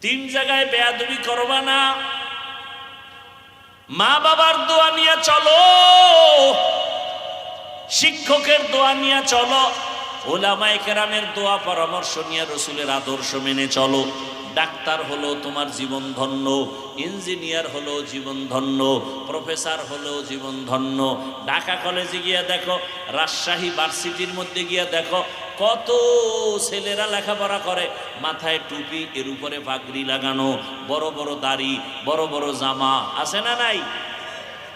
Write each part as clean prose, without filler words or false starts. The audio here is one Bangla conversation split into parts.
তিন জায়গায় বেয়াদবি করবা না। মা বাবার দোয়া নিয়ে চলো, শিক্ষকের দোয়া নিয়ে চলো, উলামায়ে কেরামের দোয়া পরামর্শ নিয়ে রসুলের আদর্শ মেনে চলো। ডাক্তার হলো তোমার জীবন ধন্য, ইঞ্জিনিয়ার হলো জীবন ধন্য, প্রফেসর হলো জীবন ধন্য। ঢাকা কলেজে গিয়ে দেখো, রাজশাহী ভার্সিটির মধ্যে গিয়ে দেখো, কত ছেলেরা লেখাপড়া করে, মাথায় টুপি, এর উপরে পাগড়ি লাগানো, বড় বড় দাড়ি, বড় বড় জামা, আছে না নাই?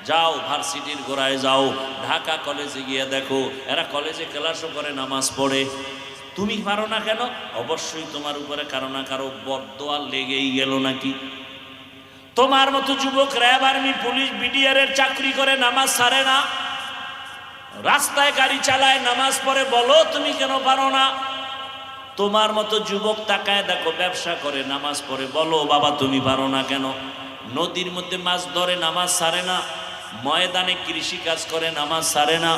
যাও ভার্সিটির গোড়ায় যাও, ঢাকা কলেজে গিয়ে দেখো, এরা কলেজে ক্লাসও করে, নামাজ পড়ে। তুমি পারো না কেন? অবশ্যই তোমার উপরে কারো না কারো বদদোয়া লেগেই গেল নাকি। তোমার মতো যুবক র্যাব, আর্মি, পুলিশ, বিডিআর এর চাকরি করে, নামাজ ছাড়ে না, রাস্তায় গাড়ি চালায়, নামাজ পড়ে, বলো তুমি কেন পারো না? তোমার মতো যুবক তাকায় দেখো, ব্যবসা করে, নামাজ পড়ে, বলো বাবা তুমি পারো না কেন? নদীর মধ্যে মাছ ধরে, নামাজ ছাড়ে না, ময়দানে কৃষি কাজ করে, নামাজ ছাড়ে না,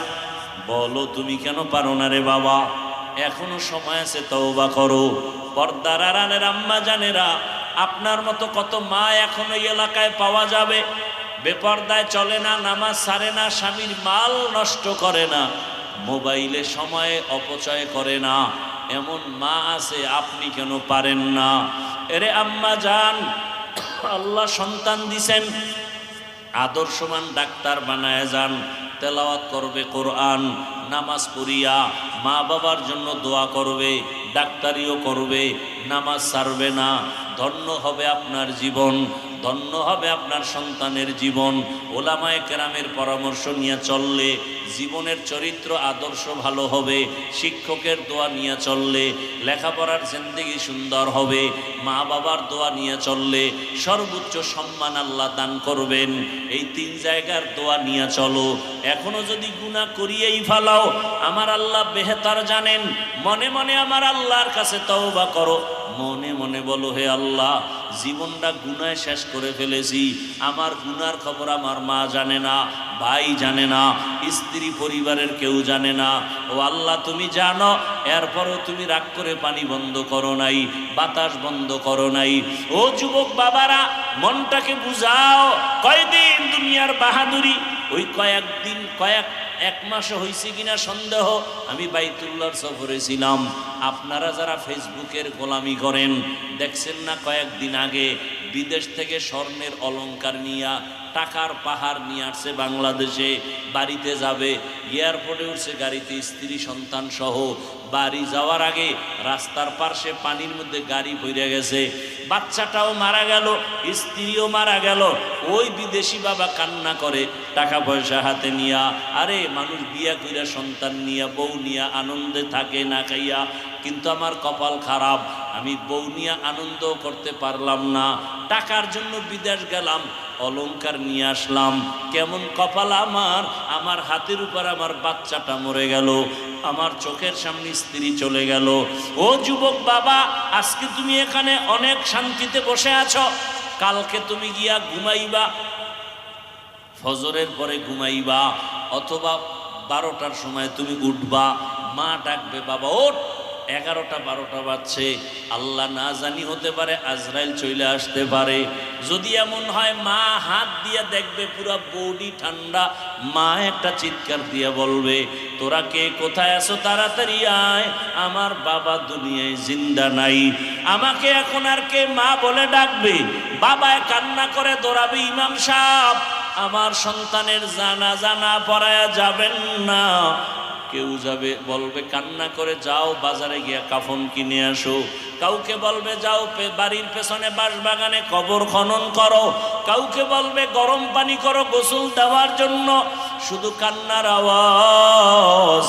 বলো তুমি কেন পারো না রে বাবা? এখনো সময় আছে, তওবা করো। পর্দার আড়ালের আম্মা জানেরা, আপনার মতো কত মা এখন এই এলাকায় পাওয়া যাবে, বেপর্দায় চলে না, নামাজ ছাড়ে না, স্বামীর মাল নষ্ট করে না, মোবাইলে সময়ে অপচয় করে না, এমন মা আছে, আপনি কেন পারেন না? এরে আম্মা জান, আল্লাহ সন্তান দিছেন, আদর্শমান ডাক্তার বানায় যান, তেলাওয়াত করবে কোরআন, নামাজ পড়িয়া মা বাবার জন্য দোয়া করবে, ডাক্তারিও করবে, নামাজ ছাড়বে না। ধন্য হবে আপনার জীবন, ধন্য হবে আপনার সন্তানের জীবন। ওলামায়ে কেরামের পরামর্শ নিয়ে চললে জীবনের চরিত্র আদর্শ ভালো হবে, শিক্ষকের দোয়া নিয়ে চললে লেখাপড়ার জিন্দেগি সুন্দর হবে, মা বাবার দোয়া নিয়ে চললে সর্বোচ্চ সম্মান আল্লাহ দান করবেন। এই তিন জায়গার দোয়া নিয়ে চলো। এখনো যদি গুনাহ করিয়েই ফেলাও, আমার আল্লাহ বেহতার জানেন। মনে মনে আমার আল্লাহর কাছে তওবা করো, মনে মনে বলো, হে আল্লাহ, জীবনটা গুনায় শেষ করে ফেলেছি, আমার গুনার খবর আমার মা জানে না, ভাই জানে না, স্ত্রী পরিবারের কেউ জানে না। ও আল্লাহ তুমি জানো, এরপরও তুমি রাগ করে পানি বন্ধ করো নাই, বাতাস বন্ধ করো নাই। ও যুবক বাবারা, মনটাকে বুঝাও। কয়দিন দুনিয়ার বাহাদুরি, ওই কয়েকদিন, এক মাসও হয়েছে কিনা সন্দেহ। আমি বাইতুল্লাহর সফরে ছিলাম। আপনারা যারা ফেসবুকের গোলামি করেন, দেখছেন না কয়েকদিন আগে বিদেশ থেকে স্বর্ণের অলংকার নিয়ে, টাকার পাহাড় নিয়ে আসছে বাংলাদেশে, বাড়িতে যাবে, এয়ারপোর্টে উঠছে গাড়িতে, স্ত্রী সন্তান সহ। বাড়ি যাওয়ার আগে রাস্তার পাশে পানির মধ্যে গাড়ি পড়ে গেছে, বাচ্চাটাও মারা গেল, স্ত্রীও মারা গেল। ওই বিদেশি বাবা কান্না করে, টাকা পয়সা হাতে নিয়া। আরে মানুষ বিয়া কইরা সন্তান নিয়া, বউ নিয়া আনন্দে থাকে না খাইয়া, কিন্তু আমার কপাল খারাপ, আমি বউ নিয়ে আনন্দ করতে পারলাম না, টাকার জন্য বিদেশ গেলাম, অলংকার নিয়ে আসলাম, কেমন কপাল আমার, আমার হাতের উপর আমার বাচ্চাটা মরে গেল, আমার চোখের সামনে স্ত্রী চলে গেল। ও যুবক বাবা, আজকে তুমি এখানে অনেক শান্তিতে বসে আছো, কালকে তুমি গিয়া ঘুমাইবা, ফজরের পরে ঘুমাইবা, অথবা 12টার সময় তুমি উঠবা, মা ডাকবে, বাবা ওঠ, 11টা 12টা বাজছে, আল্লাহ না জানি হতে পারে আজরাইল চলে আসতে পারে। যদি এমন হয়, মা হাত দিয়ে দেখবে পুরা বডি ঠান্ডা, মা একটা চিৎকার দিয়ে বলবে, তোরা কে কোথায় আছো, তাড়াতাড়ি আয়, আমার বাবা দুনিয়ায় জিন্দা নাই। আমাকে এখন আর কে মা বলে ডাকবে? বাবায় কান্না করে দৌড়াবে, ইমাম সাহেব আমার সন্তানের জানাজা না পড়ায়া যাবেন না। কেউ যাবে, বলবে কান্না করে, যাও বাজারে গিয়া কাফন কিনে আসো। কাউকে বলবে যাও বাড়ির পেছনে বাঁশবাগানে কবর খনন করো। কাউকে বলবে গরম পানি করো গোসল দেওয়ার জন্য। শুধু কান্নার আওয়াজ।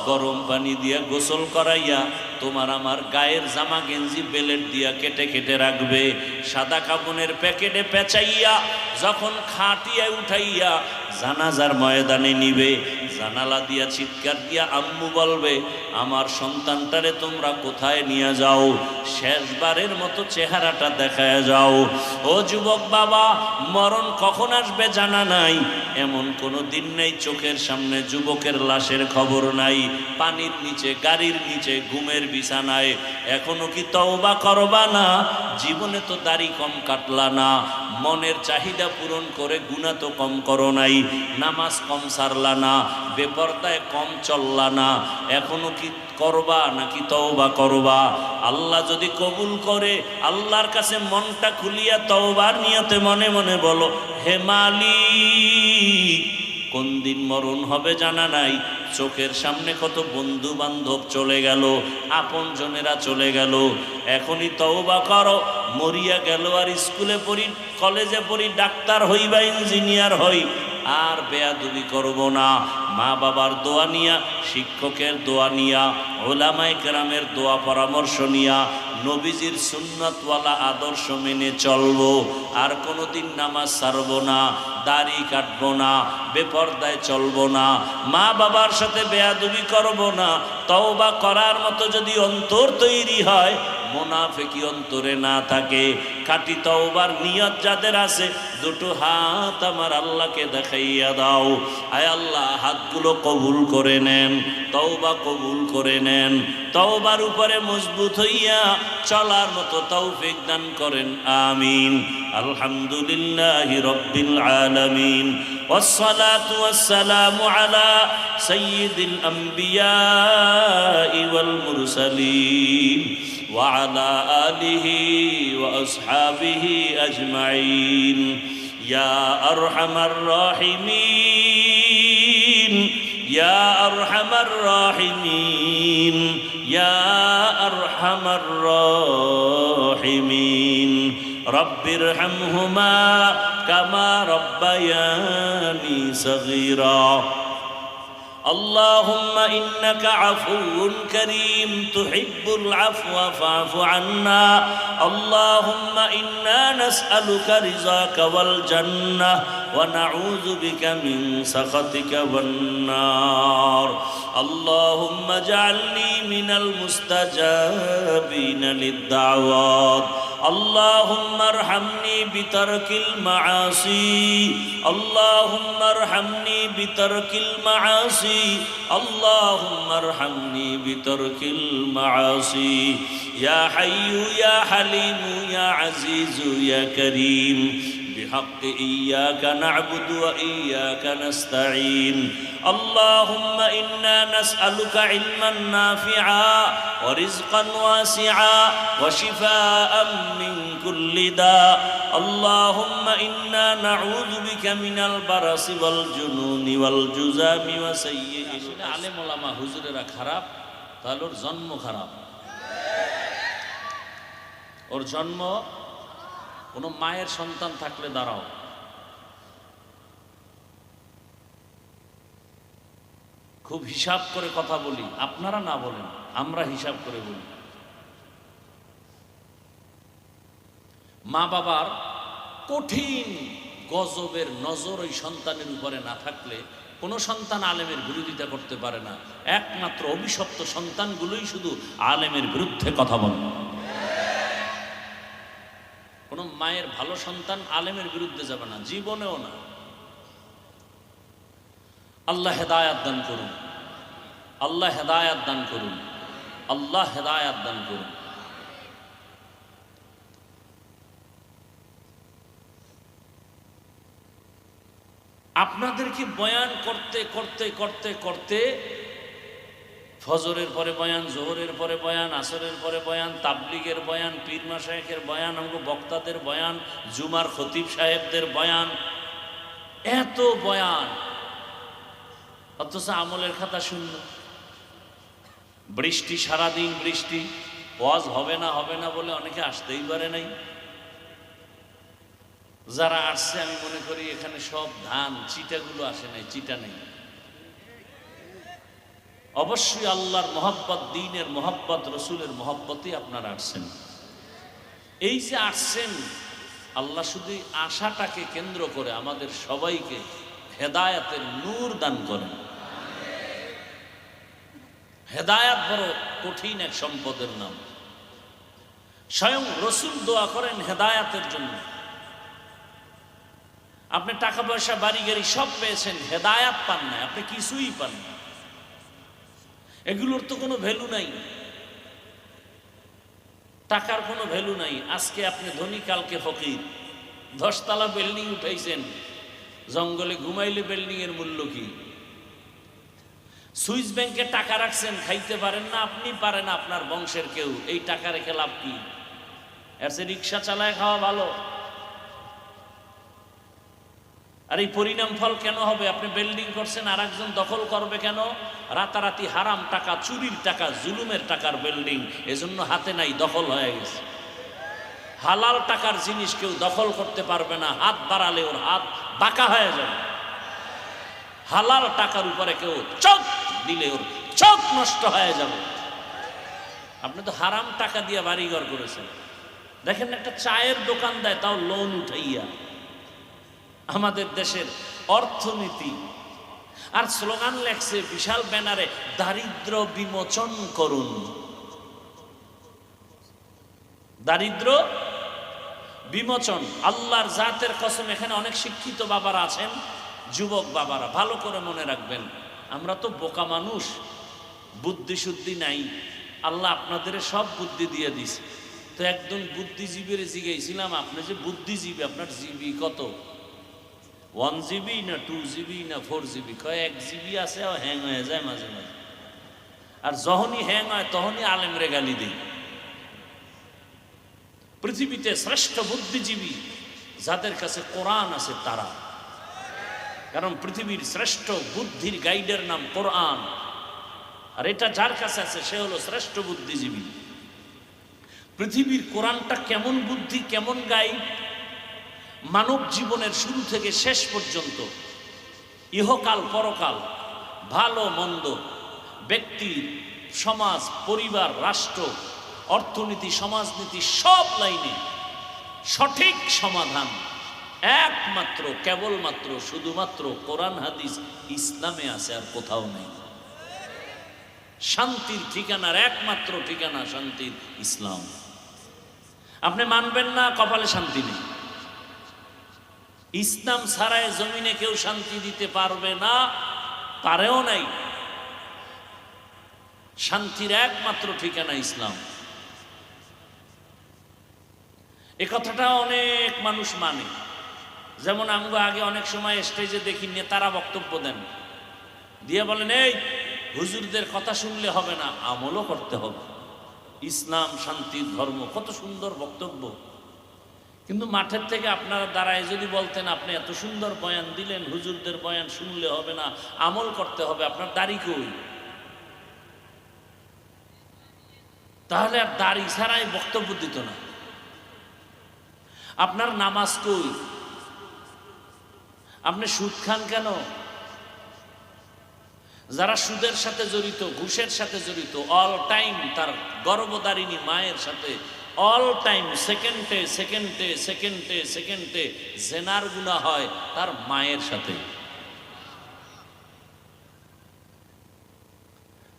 গরম পানি দিয়া গোসল করাইয়া তোমার আমার গায়ের জামা গেঞ্জি বেলেট দিয়া কেটে কেটে রাখবে, সাদা কাপনের প্যাকেটে পেঁচাইয়া যখন খাটিয়া উঠাইয়া জানাজার ময়দানে নিবে, জানালা দিয়া চিৎকার দিয়া আম্মু বলবে, আমার সন্তানটারে তোমরা কোথায় নিয়ে যাও, শেষবারের মতো চেহারাটা দেখায় যাও। ও যুবক বাবা, মরণ কখন আসবে জানা নাই, এমন কোনো দিন নেই চোখের সামনে যুবকের লাশের খবর নাই, পানির নিচে, গাড়ির নিচে, ঘুমের বিছানায়। এখনো কি তওবা করবা না? জীবনে তো দাড়ি কম কাটলা না, মনের চাহিদা পূরণ করে গুনাহ তো কম করো নাই, নামাজ কম সারলা না, বেপরদায় কম চললা না, এখনো কি করবা নাকি তওবা করবা? আল্লাহ যদি কবুল করে, আল্লাহর কাছে মনটা খুলিয়া তওবার নিয়তে মনে মনে বলো, হে মালিক, কোন দিন মরণ হবে জানা নাই, চোখের সামনে কত বন্ধু বান্ধব চলে গেল, আপন জনেরা চলে গেল, এখনই তওবা করো। মরিয়া গেল আর স্কুলে পড়ি, কলেজে পড়ি, ডাক্তার হই বা ইঞ্জিনিয়ার হই, আর বেয়াদবি করব না। মা বাবার দোয়া নিয়া, শিক্ষকের দোয়া নিয়া, ওলামায়ে কেরামের দোয়া পরামর্শ নিয়া, নবীজির সুন্নতওয়ালা আদর্শ মেনে চলবো। আর কোনোদিন নামাজ ছাড়ব না, দাড়ি কাটবো না, বেপরদায় চলবো না, মা বাবার সাথে বেয়াদবি করব না। তওবা করার মতো যদি অন্তর তৈরি হয়, মুনাফিকি অন্তরে না থাকে, খাঁটি তওবার নিয়ত যাদের আছে, দুটো হাত আমার আল্লাহকে দেখাইয়া দাও। আয় আল্লাহ, হাতগুলো কবুল করে নেন, তওবা কবুল করে নেন, তওবার উপরে মজবুত হইয়া চলার মতো তৌফিক দান করেন, আমিন। আলহামদুলিল্লাহি রাব্বিল আলামিন, ওয়াসসালাতু ওয়াসসালামু আলা সাইয়্যিদিল আম্বিয়া ওয়াল মুরসালিন ওয়া আলা আলিহি ওয়া আসহাবিহি আজমাইন। ইয়া আরহামার রাহিমিন, ইয়া আরহামার রাহিমিন, ইয়া আরহামার রাহিমিন। রব্বিরহামহুমা কামা রব্বায়ানি সগীরা। اللهم إنك عفو كريم تحب العفو فاعف عنا. اللهم إنا نسألك رضاك والجنة ونعوذ بك من سخطك والنار. اللهم اجعلني من المستجابين للدعوات. اللهم ارحمني بترك المعاصي. اللهم ارحمني بترك المعاصي. اللهم ارحمني بترك المعاصي. يا حي يا حليم يا عزيز يا كريم، بحق إياك نعبد وإياك نستعين. اللهم إنا نسألك علما نافعا ورزقا واسعا وشفاء من كل داء. اللهم إنا نعوذ بك من البرص والجنون والجذام وسيء القصر. আলেম ওলামা হুজুরেরা খারাপ, তাহলে ওর জন্ম খারাপ। ওর জন্ম, কোনো মায়ের সন্তান থাকলে দাঁড়াও, খুব হিসাব করে কথা বলি, আপনারা না বলেন, আমরা হিসাব করে বলি। মা বাবার কঠিন গজবের নজর ওই সন্তানের উপরে না থাকলে কোনো সন্তান আলেমের বিরোধিতা করতে পারে না। একমাত্র অভিশপ্ত সন্তানগুলোই শুধু আলেমের বিরুদ্ধে কথা বলে। কোনো মায়ের ভালো সন্তান আলেমের বিরুদ্ধে যাবে না, জীবনেও না। আল্লাহ হেদায়াত দান করুন, আল্লাহ হেদায়াত দান করুন, আল্লাহ হেদায়াত দান করুন। আপনাদেরকে বয়ান করতে করতে করতে করতে ফজরের পরে বয়ান, জোহরের পরে বয়ান, আসরের পরে বয়ান, তাবলিগের বয়ান, পীর মাশায়েখের বয়ান, আমগো বক্তাদের বয়ান, জুমার খতিব সাহেবদের বয়ান, এত বয়ান, অথচ আমলের খাতা শূন্য। বৃষ্টি, সারাদিন বৃষ্টি, ওয়াজ হবে না হবে না বলে অনেকে আসতেই পারে নাই। যারা আসছে আমি মনে করি এখানে সব ধান চিটাগুলো আসে নাই, চিটা নেই। অবশ্যই আল্লাহর মহব্বত, দ্বীনের মহব্বত, রসুলের মহব্বতই আপনারা আসছেন। এই যে আসছেন, আল্লাহ শুধু আশাটাকে কেন্দ্র করে আমাদের সবাইকে হেদায়াতের নূর দান করেন। হেদায়াত বড় কঠিন এক সম্পদের নাম। স্বয়ং রসুল দোয়া করেন হেদায়াতের জন্য। আপনি টাকা পয়সা, বাড়ি গাড়ি সব পেয়েছেন, হেদায়াত পান না, আপনি কিছুই পান না। এগুলোর তো কোনো ভ্যালু নাই। টাকার কোনো ভ্যালু নাই। আজকে আপনি ধনী, কালকে ফকির। 10 তলা বিল্ডিং উঠাইছেন, জঙ্গলে ঘুমাইলে বিল্ডিং এর মূল্য কি? সুইস ব্যাংকে টাকা রাখছেন, খাইতে পারেন না আপনি, পারেন আপনার বংশের কেউ, এই টাকা রেখে লাভ কি? এর চেয়ে রিক্সা চালায় খাওয়া ভালো। আর এই পরিণাম ফল কেন হবে? আপনি বিল্ডিং করছেন, আর একজন দখল করবে কেন? রাতারাতি হারাম টাকা, চুরির টাকা, জুলুমের টাকার বিল্ডিং, এজন্য হাতে নাই, দখল হয়ে গেছে। হালাল টাকার জিনিস কেউ দখল করতে পারবে না, হাত বাড়ালে ওর হাত বাঁকা হয়ে যাবে। হালাল টাকার উপরে কেউ চোখ দিলে ওর চোখ নষ্ট হয়ে যাবে। আপনি তো হারাম টাকা দিয়ে বাড়িঘর করেছেন। দেখেন একটা চায়ের দোকান দেয়, তাও লোন উঠাইয়া। আমাদের দেশের অর্থনীতি। আর স্লোগান লেখছে বিশাল ব্যানারে, দারিদ্র বিমোচন করুন। দারিদ্র বিমোচন। আল্লাহর জাতের কসম, এখানে অনেক শিক্ষিত বাবারা আছেন, যুবক বাবারা, ভালো করে মনে রাখবেন, আমরা তো বোকা মানুষ, বুদ্ধি শুদ্ধি নাই। আল্লাহ আপনাদের সব বুদ্ধি দিয়ে দিছে। তো একজন বুদ্ধিজীবীর জিজ্ঞাসিলাম, আপনি যে বুদ্ধিজীবী, আপনার জিবি কত? 1 GB না 2 GB না 4 GB? কয় 1 GB আছে, হ্যাং হয়ে যায় মাঝে মাঝে। আর যখনই হ্যাং হয় তখনই আলেমরে গালি দিই। পৃথিবীতে শ্রেষ্ঠ বুদ্ধিজীবী যাদের কাছে কোরআন আছে তারা। কারণ পৃথিবীর শ্রেষ্ঠ বুদ্ধির গাইডের নাম কোরআন, আর এটা যার কাছে আছে সে হলো শ্রেষ্ঠ বুদ্ধিজীবী। পৃথিবীর কোরআনটা কেমন বুদ্ধি, কেমন গাইড, মানব জীবনের শুরু থেকে শেষ পর্যন্ত, ইহকাল পরকাল, ভালো মন্দ, ব্যক্তি, সমাজ, পরিবার, রাষ্ট্র, অর্থনীতি, সমাজনীতি, সব লাইনে সঠিক সমাধান একমাত্র, কেবলমাত্র, শুধুমাত্র কোরআন হাদিস ইসলামে আছে, আর কোথাও নেই। শান্তির ঠিকানার একমাত্র ঠিকানা শান্তির ইসলাম। আপনি মানবেন না, কপালে শান্তি নেই। ইসলাম ছাড়াই জমিনে কেউ শান্তি দিতে পারবে না, পারেও নাই। শান্তির একমাত্র ঠিকানা ইসলাম। এ কথাটা অনেক মানুষ মানে। যেমন আমরা আগে অনেক সময় স্টেজে দেখি নেতারা বক্তব্য দেন, দিয়ে বলেন, এই হুজুরদের কথা শুনলে হবে না, আমলও করতে হবে। ইসলাম শান্তির ধর্ম, কত সুন্দর বক্তব্য। কিন্তু মাঠের থেকে আপনারা দাঁড়ায় যদি বলতেন, আপনি এত সুন্দর বয়ান দিলেন, হুজুরদের বয়ান শুনলে হবে না, আমল করতে হবে, আপনার দাড়ি কই? তাহলে আর দাড়ি ছাড়াই বক্তব্য দিত না। আপনার নামাজ কই? আপনি সুদ খান কেন? যারা সুদের সাথে জড়িত, ঘুষের সাথে জড়িত, অল টাইম তার গর্ভধারিণী মায়ের সাথে অল টাইম সেকেন্ডে সেকেন্ডে সেকেন্ডে সেকেন্ডে জেনার গুনাহ হয় তার মায়ের সাথে।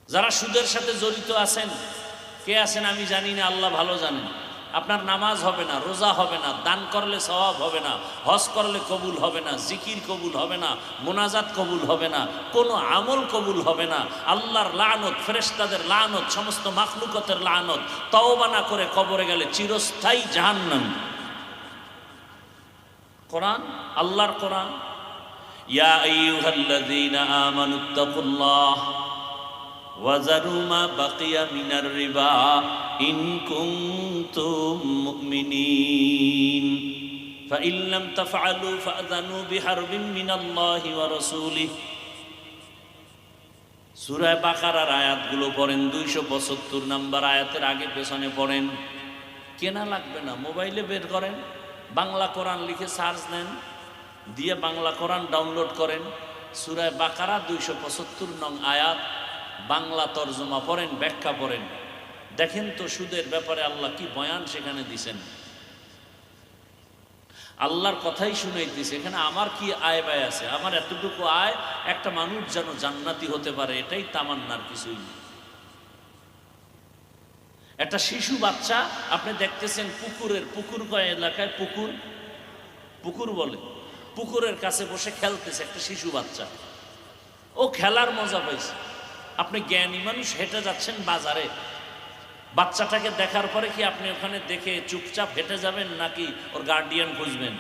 যারা সুদের সাথে জড়িত আছেন, কে আছেন আমি জানি না, আল্লাহ ভালো জানেন। আপনার নামাজ হবে না, রোজা হবে না, দান করলে সওয়াব হবে না, হজ করলে কবুল হবে না, জিকির কবুল হবে না, মোনাজাত কবুল হবে না, কোনো আমল কবুল হবে না। আল্লাহর লানত, ফেরেশতাদের লানত, সমস্ত মাখলুকতের লানত, তওবা না করে কবরে গেলে চিরস্থায়ী জাহান্নাম। কোরআন, আল্লাহর কোরআন, ইয়া আইয়ুহাল্লাযীনা আমানুত্তাকুল্লাহ ওয়াজারু মা বাকিয়া মিনার রিবা ইন কুনতুম মুমিনিন ফাইন লাম তাফআলু ফাযানু বিহারবিন মিনাল্লাহি ওয়া রাসূলিহি। সূরা বাকারার আয়াতগুলো পড়েন, 272 নম্বর আয়াতের আগে পেছনে পড়েন। কেনা লাগবে না, মোবাইলে বের করেন, বাংলা কোরআন লিখে সার্চ দেন, দিয়ে বাংলা কোরআন ডাউনলোড করেন। সূরা বাকারা 275 নং আয়াত, বাংলা তরজমা পড়েন, ব্যাখ্যা পড়েন, দেখেন তো সুদের ব্যাপারে আল্লাহ কি বয়ান সেখানে দিছেন। আল্লাহর কথাই শুনাইতেছে। এখানে আমার কি আয় ব্যয় আছে? আমার এতটুকু আয়, একটা মানুষ যেন জান্নাতি হতে পারে, এটাই তামান্নার, কিছুই নেই। একটা শিশু বাচ্চা আপনি দেখতেছেন পুকুর কয় এলাকায় পুকুর বলে, পুকুরের কাছে বসে খেলতেছে একটা শিশু বাচ্চা। ও খেলার মজা পাইছে। আপনি জ্ঞানী মানুষ হেঁটে যাচ্ছেন বাজারে, বাচ্চাটাকে দেখার পরে কি আপনি ওখানে দেখে চুপচাপ হেঁটে যাবেন নাকি ওর গার্ডিয়ান খুঁজবেন?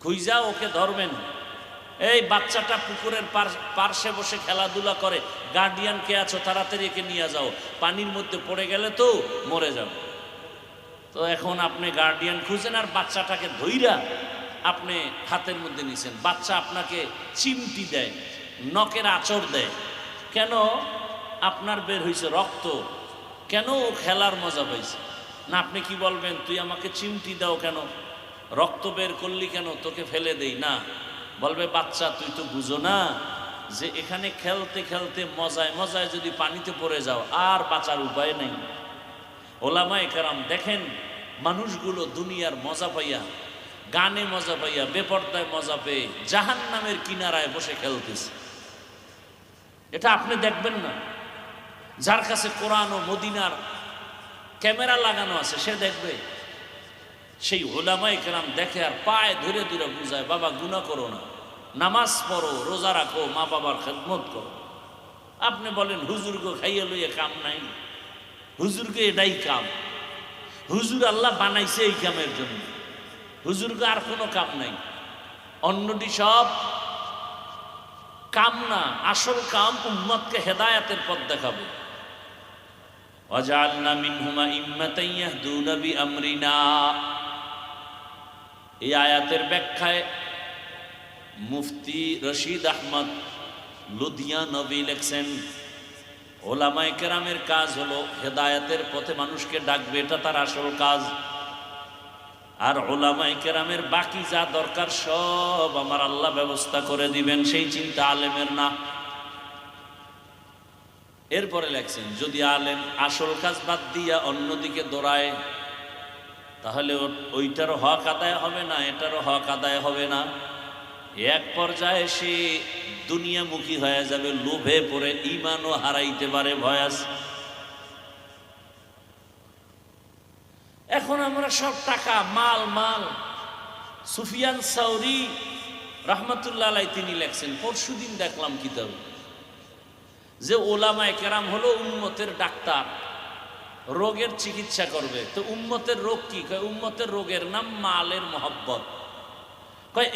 খুঁজা ওকে ধরবেন। এই বাচ্চাটা পুকুরের পার্শ্বে বসে খেলাধুলা করে, গার্ডিয়ান কে আছো, তাড়াতাড়ি একে নিয়ে যাও, পানির মধ্যে পড়ে গেলে তো মরে যাবে। তো এখন আপনি গার্ডিয়ান খুঁজেন আর বাচ্চাটাকে ধইরা আপনি হাতের মধ্যে নিছেন। বাচ্চা আপনাকে চিমটি দেয়, নখের আঁচড় দেয়। কেন? আপনার বের হয়েছে রক্ত। কেন? ও খেলার মজা পাইছে না। আপনি কি বলবেন, তুই আমাকে চিমটি দাও কেন, রক্ত বের করলি কেন, তোকে ফেলে দেই না? বলবে, বাচ্চা তুই তো বুঝো না যে এখানে খেলতে খেলতে মজায় মজায় যদি পানিতে পড়ে যাও আর বাঁচার উপায় নেই। ওলামায়ে কেরাম দেখেন, মানুষগুলো দুনিয়ার মজা পাইয়া, গানে মজা পাইয়া, বেপর্দায় মজা পেয়ে জাহান্নামের কিনারায় বসে খেলতেছে। এটা আপনি দেখবেন না। যার কাছে কোরআন ও মদিনার ক্যামেরা লাগানো আছে সে দেখবে। সেই ওলামায়ে কেরাম দেখে আর পায়ে ধরে ধরে বুঝায়, বাবা গুনাহ করো না, নামাজ পড়ো, রোজা রাখো, মা বাবার খেদমত করো। আপনি বলেন হুজুরকে খাইয়ে লইয়ে কাম নাই। হুজুরকে এটাই কাম। হুজুর আল্লাহ বানাইছে এই কামের জন্য। হুজুরকে আর কোনো কাম নাই, অন্যটি সব কাম না। আসল কাম উম্মতকে হেদায়েতের পথ দেখাবে। ওয়াজআলনা মিনহুম আইম্মাতান ইয়াহদুনা বিআমরিনা। এই আয়াতের ব্যাখ্যায় মুফতি রশিদ আহমদ লুধিয়ানবী লেখছেন, ওলামায়ে কেরামের কাজ হলো হেদায়েতের পথে মানুষকে ডাকবে, এটা তার আসল কাজ। আর ওলামায়ে কেরামের বাকি যা দরকার সব আমার আল্লাহ ব্যবস্থা করে দিবেন, সেই চিন্তা আলেমের না। এরপরে লেখছেন, যদি আলেম আসল কাজ বাদ দিয়া অন্যদিকে দৌড়ায় তাহলে ওইটারও হক আদায় হবে না, এটারও হক আদায় হবে না। এক পর্যায়ে সে দুনিয়ামুখী হয়ে যাবে, লোভে পড়ে ঈমানও হারাইতে পারে, ভয় আছে। এখন আমরা সব টাকা মাল মাল। সুফিয়ান সাউরি রাহমাতুল্লাহ আলাইহি তিনি লেখছেন, পরশুদিন দেখলাম কিতাব, যে ওলামায়ে কেরাম হলো উম্মতের ডাক্তার, রোগের চিকিৎসা করবে। তো উম্মতের রোগ কি? উম্মতের রোগের নাম মালের মহব্বত।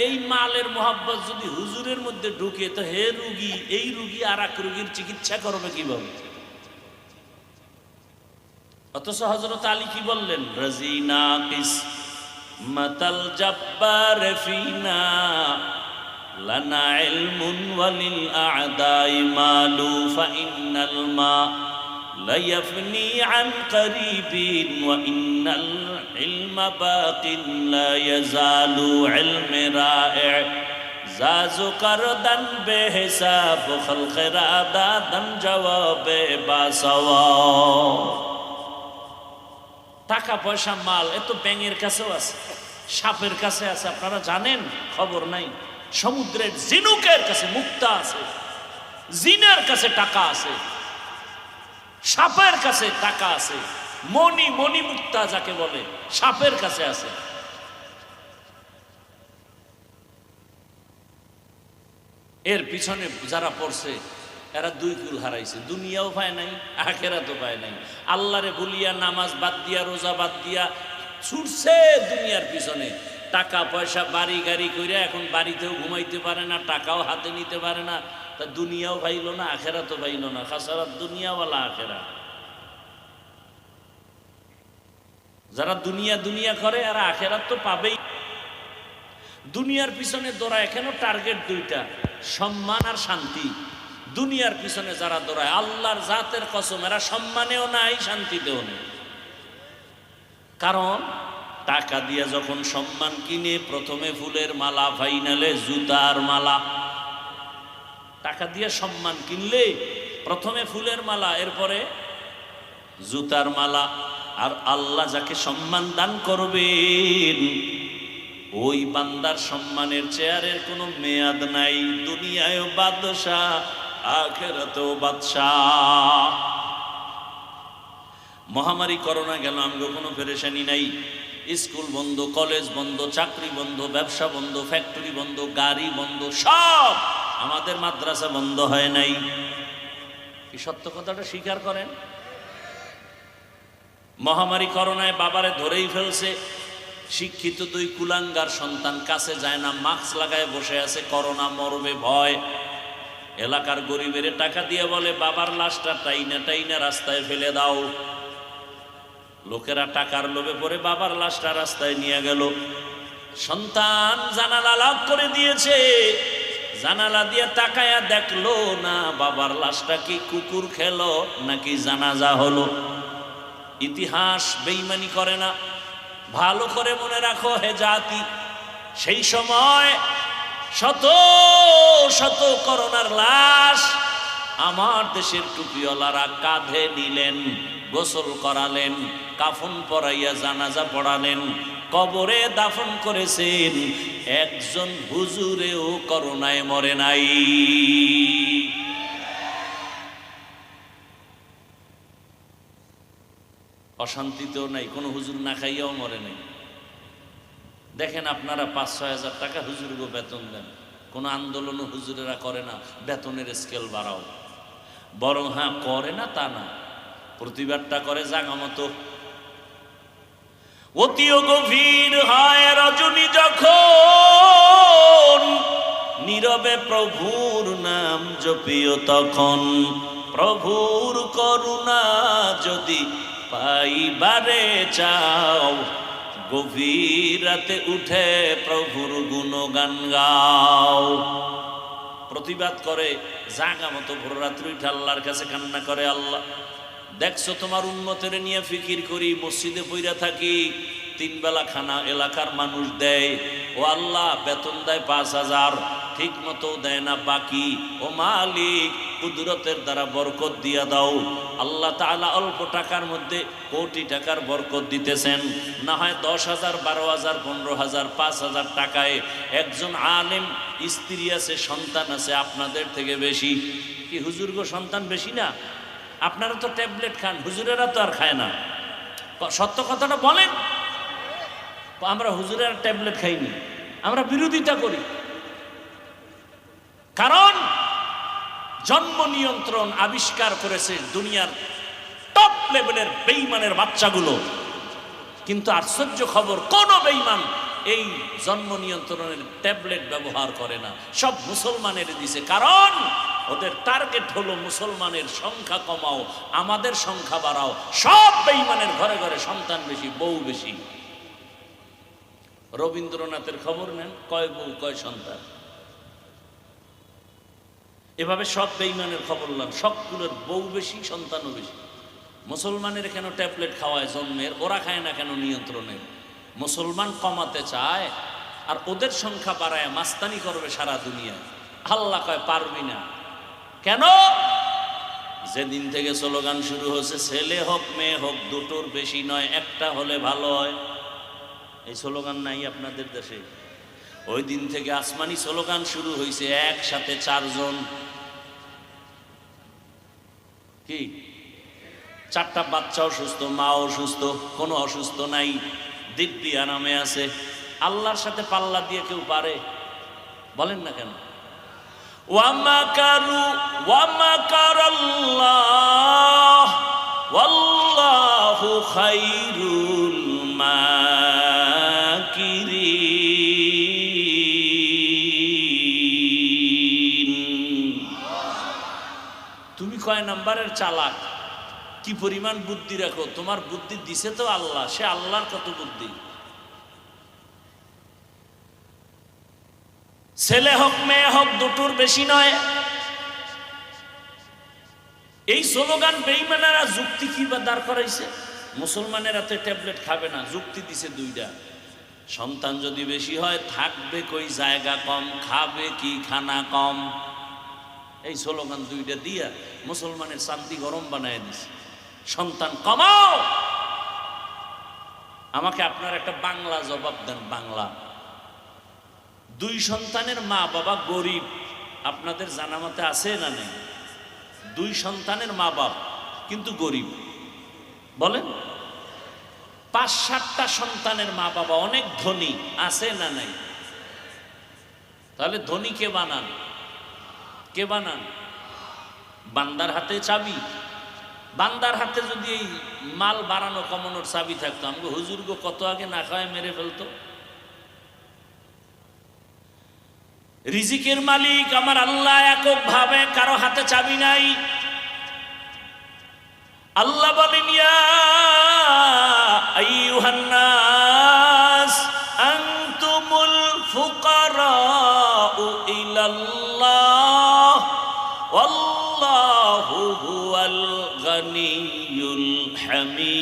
এই মালের মহব্বত যদি হুজুরের মধ্যে ঢুকে তো হে রুগী, এই রুগী আর এক রুগীর চিকিৎসা করবে কিভাবে? অথচ হযরত আলী কি বললেন, রাজিনা কিসমাতাল জাব্বার ফিনা লানা ইলমুন ওয়ালিল আ'দাই মালু ফাইন্নাল মা লা ইয়াফনি আন করিবিন ওয়া ইন্নাল ইলমা বাকিন লা ইয়াজালু ইলমি রা'i জাজু করদান বেহিসাব খালকের আদাদান জওয়াবে বাসাওয়া। টাকা পয়সা মাল এত ব্যাঙের কাছেও আছে, সাপের কাছে আছে, আপনারা জানেন? খবর নাই। সমুদ্রের ঝিনুকের কাছে মুক্তা আছে, জিনের কাছে টাকা আছে, সাপের কাছে টাকা আছে। মণি মণি মুক্তা যাকে বলে, সাপের কাছে আছে। এর পিছনে যারা পড়ছে এরা দুই কুল হারাইছে, দুনিয়াও পায় নাই, আখিরাতও পায় নাই। আল্লাহরে ভুলিয়া, নামাজ বাদ দিয়া, রোজা বাদ দিয়া ছুটছে দুনিয়ার পিছনে। টাকা পয়সা বাড়ি গাড়ি কইরা এখন বাড়িতেও ঘুমাইতে পারে না, টাকাও হাতে নিতে পারে না। তা দুনিয়াও পাইল না, আখিরাতও পাইল না। খাসারাত দুনিয়া ওয়ালা আখিরাত। যারা দুনিয়া দুনিয়া করে এরা আখিরাত তো পাবেই। দুনিয়ার পিছনে দৌড়ায় কেন? টার্গেট দুইটা, সম্মান আর শান্তি। দুনিয়ার পিছনে যারা দৌড়ায়, আল্লাহর জাতের কসম, এরা সম্মানেও নাই, শান্তিতেও নেই। কারণ টাকা দিয়ে যখন সম্মান কিনে, প্রথমে ফুলের মালা, ফাইনালে জুতার মালা। টাকা দিয়ে সম্মান কিনলে প্রথমে ফুলের মালা, এরপরে জুতার মালা। আর আল্লাহ যাকে সম্মান দান করবেন ওই বান্দার সম্মানের চেয়ারের কোনো মেয়াদ নাই। দুনিয়ায়ও বাদশাহ, আখিরাতেও বাদশাহ। মহামারী করোনা গেল, আমগো কোনো পেরেশানি নাই। স্কুল বন্ধ, কলেজ বন্ধ, চাকরি বন্ধ, ব্যবসা বন্ধ, ফ্যাক্টরি বন্ধ, গাড়ি বন্ধ, সব। আমাদের মাদ্রাসা বন্ধ হয় নাই। কি সত্য কথাটা স্বীকার করেন? মহামারী করোনায় বাবারে ধরেই ফেলছে। শিক্ষিত দুই কুলাঙ্গার সন্তান কাছে যায় না, মাস্ক লাগায় বসে আছে, করোনা মরবে ভয়। এলাকার গরিবের টাকা দিয়ে বলে বাবার লাশটা টাইনা টাইনা রাস্তায় ফেলে দাও। লোকেরা টাকার লোভে পড়ে বাবার লাশটা রাস্তায় নিয়ে গেল। সন্তান জানালা লক করে দিয়েছে, জানালা দিয়ে তাকায়া দেখলো না বাবার লাশটা কি কুকুর খেলো নাকি জানাজা হলো। ইতিহাস বেঈমানি করে না, ভালো করে মনে রাখো হে জাতি। সেই সময় শত শত করোনার লাশ আমার দেশের টুপিওয়ালারা কাঁধে নিলেন, গোসল করালেন, কাফন পরাইয়া জানাজা পড়ালেন, কবরে দাফন করেছেন। একজন হুজুরেও করোনায় মরে নাই। অশান্তিতেও নাই, কোনো হুজুর না খাইয়াও মরে নাই। দেখেন আপনারা ৫-৬ হাজার টাকা হুজুরকে বেতন দেন, কোনো আন্দোলনও হুজুরেরা করে না, বেতনের স্কেল বাড়াও। বরং হ্যাঁ করে না তা না, প্রতিবাদটা করে জাগা মতো। অতিও গভীর হয় রজনী যখন, নীরবে প্রভুর নাম জপিও তখন। প্রভুর করুণা যদি পাইবারে চাও, গভীর রাতে উঠে প্রভুর গুণগান গাও। প্রতিবাদ করে জাগা মতো ভোর রাত্রি উঠে আল্লাহর কাছে কান্না করে, আল্লাহ দেখছো তোমার উম্মতের নিয়ে ফিকির করি, মসজিদে পইরা থাকি, 3 বেলা খানা এলাকার মানুষ দেয়, ও আল্লাহ বেতন দেয় 5,000, ঠিক মতো দেয় না বাকি। ও মালিক কুদরতের দ্বারা বরকত দিয়া দাও। আল্লাহ তাআলা অল্প টাকার মধ্যে কোটি টাকার বরকত দিতেছেন। না হয় 10,000, 12,000, 15,000, 5,000 টাকায় একজন আলেম স্ত্রী আছে, সন্তান আছে আপনাদের থেকে বেশি। কি হুজুর গো সন্তান বেশি না? আপনারা তো ট্যাবলেট খান, হুজুরেরা তো আর খায় না। সত্য কথাটা বলেন। আমরা হুজুরেরা ট্যাবলেট খাইনি, আমরা বিরোধিতা করি। কারণ জন্ম নিয়ন্ত্রণ আবিষ্কার করেছে দুনিয়ার টপ লেভেলের বেঈমানের বাচ্চাগুলো, কিন্তু আশ্চর্য খবর কোন বেঈমান এই জন্ম নিয়ন্ত্রণের ট্যাবলেট ব্যবহার করে না, সব মুসলমানের দিছে। কারণ ওদের টার্গেট হলো মুসলমানের সংখ্যা কমাও, আমাদের সংখ্যা বাড়াও। সব বেঈমানের ঘরে ঘরে সন্তান বেশি, বউ বেশি। রবীন্দ্রনাথের খবর নেন, কয় বউ কয় সন্তান। এভাবে সব বেঈমানের খবর নেন, সবগুলোর বউ বেশি সন্তানও বেশি। মুসলমানের কেন ট্যাবলেট খাওয়ায় জন্মের, ওরা খায় না কেন নিয়ন্ত্রণের? মুসলমান কমাতে চায় আর ওদের সংখ্যা বাড়ায় মাস্তানি করবে সারা দুনিয়ায়। আল্লাহ কয় পারবি না। কেন? যেদিন থেকে স্লোগান শুরু হয়েছে ছেলে হোক মেয়ে হোক দুটোর বেশি নয়, একটা হলে ভালো হয়, এই স্লোগান নাই আপনাদের দেশে? ওই দিন থেকে আসমানি স্লোগান শুরু হয়েছে, একসাথে 4 জন। কি 4টা বাচ্চাও সুস্থ, মাও সুস্থ, কোনো অসুস্থ নাই, দিব্যি আরামে আছে। আল্লাহর সাথে পাল্লা দিয়ে কেউ পারে? বলেন না কেন? ওয়ামাকারু ওয়ামাকারাল্লাহ ওয়াল্লাহু খায়রুল মাকিরিন। তুমি কয় নাম্বারের চালাক, কি পরিমাণ বুদ্ধি রাখো? তোমার বুদ্ধি দিছে তো আল্লাহ, সে আল্লাহর কত বুদ্ধি। ছেলে হোক মেয়ে হোক দুটোর বেশি নয়, এই স্লোগান বেঈমানেরা যুক্তি কি বা দাঁড় করাইছে। মুসলমানেরা তো ট্যাবলেট খাবে না, যুক্তি দিছে 2টা। সন্তান যদি বেশি হয় থাকবে কই জায়গা কম, খাবে কি খানা কম। এই স্লোগান 2টা দিয়া মুসলমানের শান্তি গরম বানায় দিছে। সন্তান কমাও। আমাকে আপনার একটা বাংলা জবাব দেন, বাংলা। 2 সন্তানের মা বাবা গরিব, আপনাদের জানা মতে আছে না নেই? 2 সন্তানের মা বাপ কিন্তু গরিব, বলেন। 5-7টা সন্তানের মা বাবা অনেক ধনী, আছে না নাই? তাহলে ধনী কে বানান? কে বানান? বান্দার হাতে চাবি। বান্দার হাতে যদি এই মাল বাড়ানো কমানোর চাবি থাকতো, আমাকে হুজুর গো কত আগে না খাওয়ায় মেরে ফেলতো। রিজিকের মালিক আমার আল্লাহ একক ভাবে, কারো হাতে চাবি নাই। আল্লাহ বলেন ইয়া আইয়ুহান নাস আনতুমুল ফুকারাউ ইলাল্লাহ ওয়াল্লাহু হুয়াল গানিয়ুল হামিদ।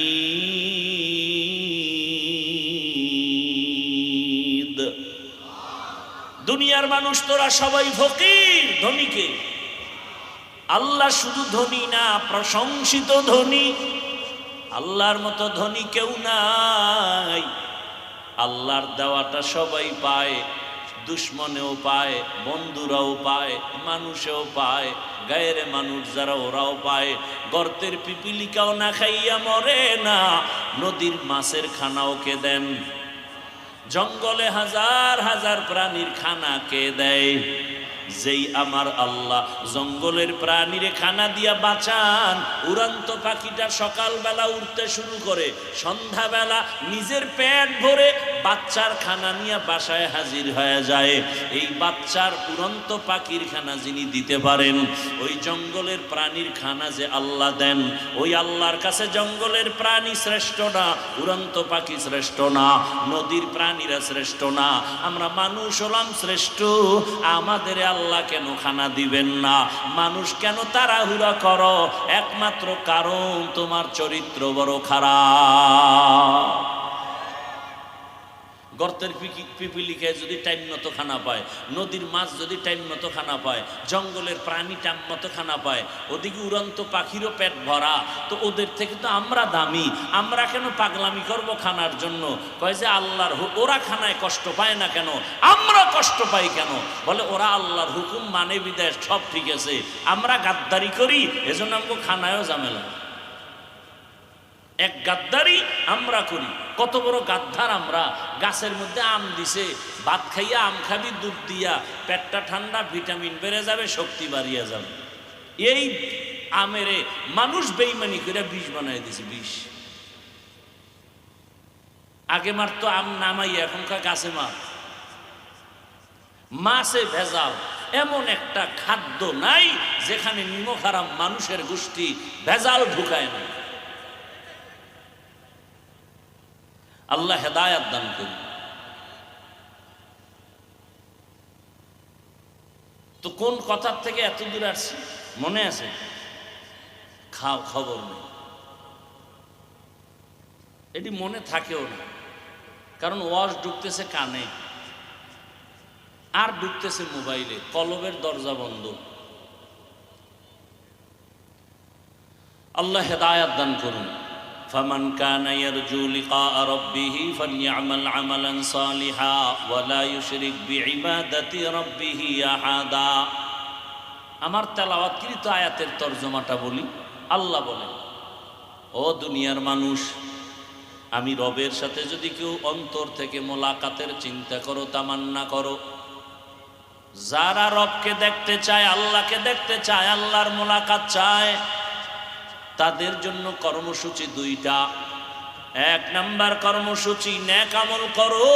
দুনিয়ার মানুষ তোরা সবাই ফকির, ধনীকে। আল্লাহ শুধু ধনী না, প্রশংসিত ধনী। আল্লাহর মতো ধনী কেউ নাই। আল্লাহর দেওয়াটা সবাই পায়, দুশ্মনেও পায়, বন্ধুরাও পায়, মানুষেও পায়, গায়ের মানুষ যারা ওরাও পায়। গর্তের পিপিলিকাও না খাইয়া মরে না, নদীর মাছের খানাও কে দেন? জঙ্গলে হাজার হাজার প্রাণীর খানা কে দেয়? যেই আমার আল্লাহ জঙ্গলের প্রাণীরে খানা দিয়া বাঁচান। উড়ন্ত পাখিটা সকালবেলা উঠতে শুরু করে, সন্ধ্যাবেলা নিজের পেট ভরে বাচ্চার খানা নিয়ে বাসায় হাজির হয়ে যায়। এই বাচ্চার উড়ন্ত পাখির খানা যিনি দিতে পারেন, ওই জঙ্গলের প্রাণীর খানা যে আল্লাহ দেন, ওই আল্লাহর কাছে জঙ্গলের প্রাণী শ্রেষ্ঠ না, উড়ন্ত পাখি শ্রেষ্ঠ না, নদীর প্রাণীরা শ্রেষ্ঠ না, আমরা মানুষ হলাম শ্রেষ্ঠ। আমাদের আল্লাহ কেন খানা দিবেন না? মানুষ কেন তাড়াহুড়া করো? একমাত্র কারণ তোমার চরিত্র বড় খারাপ। গর্তের পিপিলিকে যদি টাইম মতো খানা পায়, নদীর মাছ যদি টাইম মতো খানা পায়, জঙ্গলের প্রাণী টাইম মতো খানা পায়, ওদিকে উড়ন্ত পাখিরও পেট ভরা, তো ওদের থেকে তো আমরা দামি। আমরা কেন পাগলামি করব খানার জন্য? কয় যে আল্লাহর ওরা খানায় কষ্ট পায় না কেন, আমরা কষ্ট পাই কেন? বলে ওরা আল্লাহর হুকুম মানে বিদেশ সব ঠিক আছে, আমরা গাদ্দারি করি এজন্য আমাকে খানায়ও ঝামেলা। এক গাদ্দারি আমরা করি। কত বড় গাদ্দার আমরা! গাছের মধ্যে আম দিছে, ভাত খাইয়া আম খাবি দুধ দিয়া, পেটটা ঠান্ডা, ভিটামিন বেড়ে যাবে, শক্তি বাড়িয়ে যাবে। এই আমেরে মানুষ বেইমানি করে বিষ বানাই দিছে। বিষ আগে মারতো আম নামাইয়া, এখনকার গাছে মার। মাছে ভেজাল, এমন একটা খাদ্য নাই যেখানে নিমক হারাম মানুষের গোষ্ঠী ভেজাল ঢুকায় না। আল্লাহ হেদায়াত দান করুন। তো কোন কথার থেকে এত দূর আসছি মনে আছে? খবর নেই, এটি মনে থাকেও না, কারণ ওয়াজ ঢুকতেছে কানে আর ঢুকতেছে মোবাইলে, কলবের দরজা বন্ধ। আল্লাহ হেদায়াত দান করুন। فمن كان يرجو لقاء ربه فليعمل عملا صالحا ولا يشرك بعبادة ربه أحدا। আমার তেলাওয়াতকৃত আয়াতের তরজমাটা বলি। আল্লাহ বলেন, ও দুনিয়ার মানুষ, আমি রবের সাথে যদি কেউ অন্তর থেকে মোলাকাতের চিন্তা করো, তামান্না করো, যারা রবকে দেখতে চায়, আল্লাহকে দেখতে চায়, আল্লাহর মোলাকাত চায়, তাদের জন্য কর্মসূচি দুইটা। এক নাম্বার কর্মসূচি নেক আমল করো,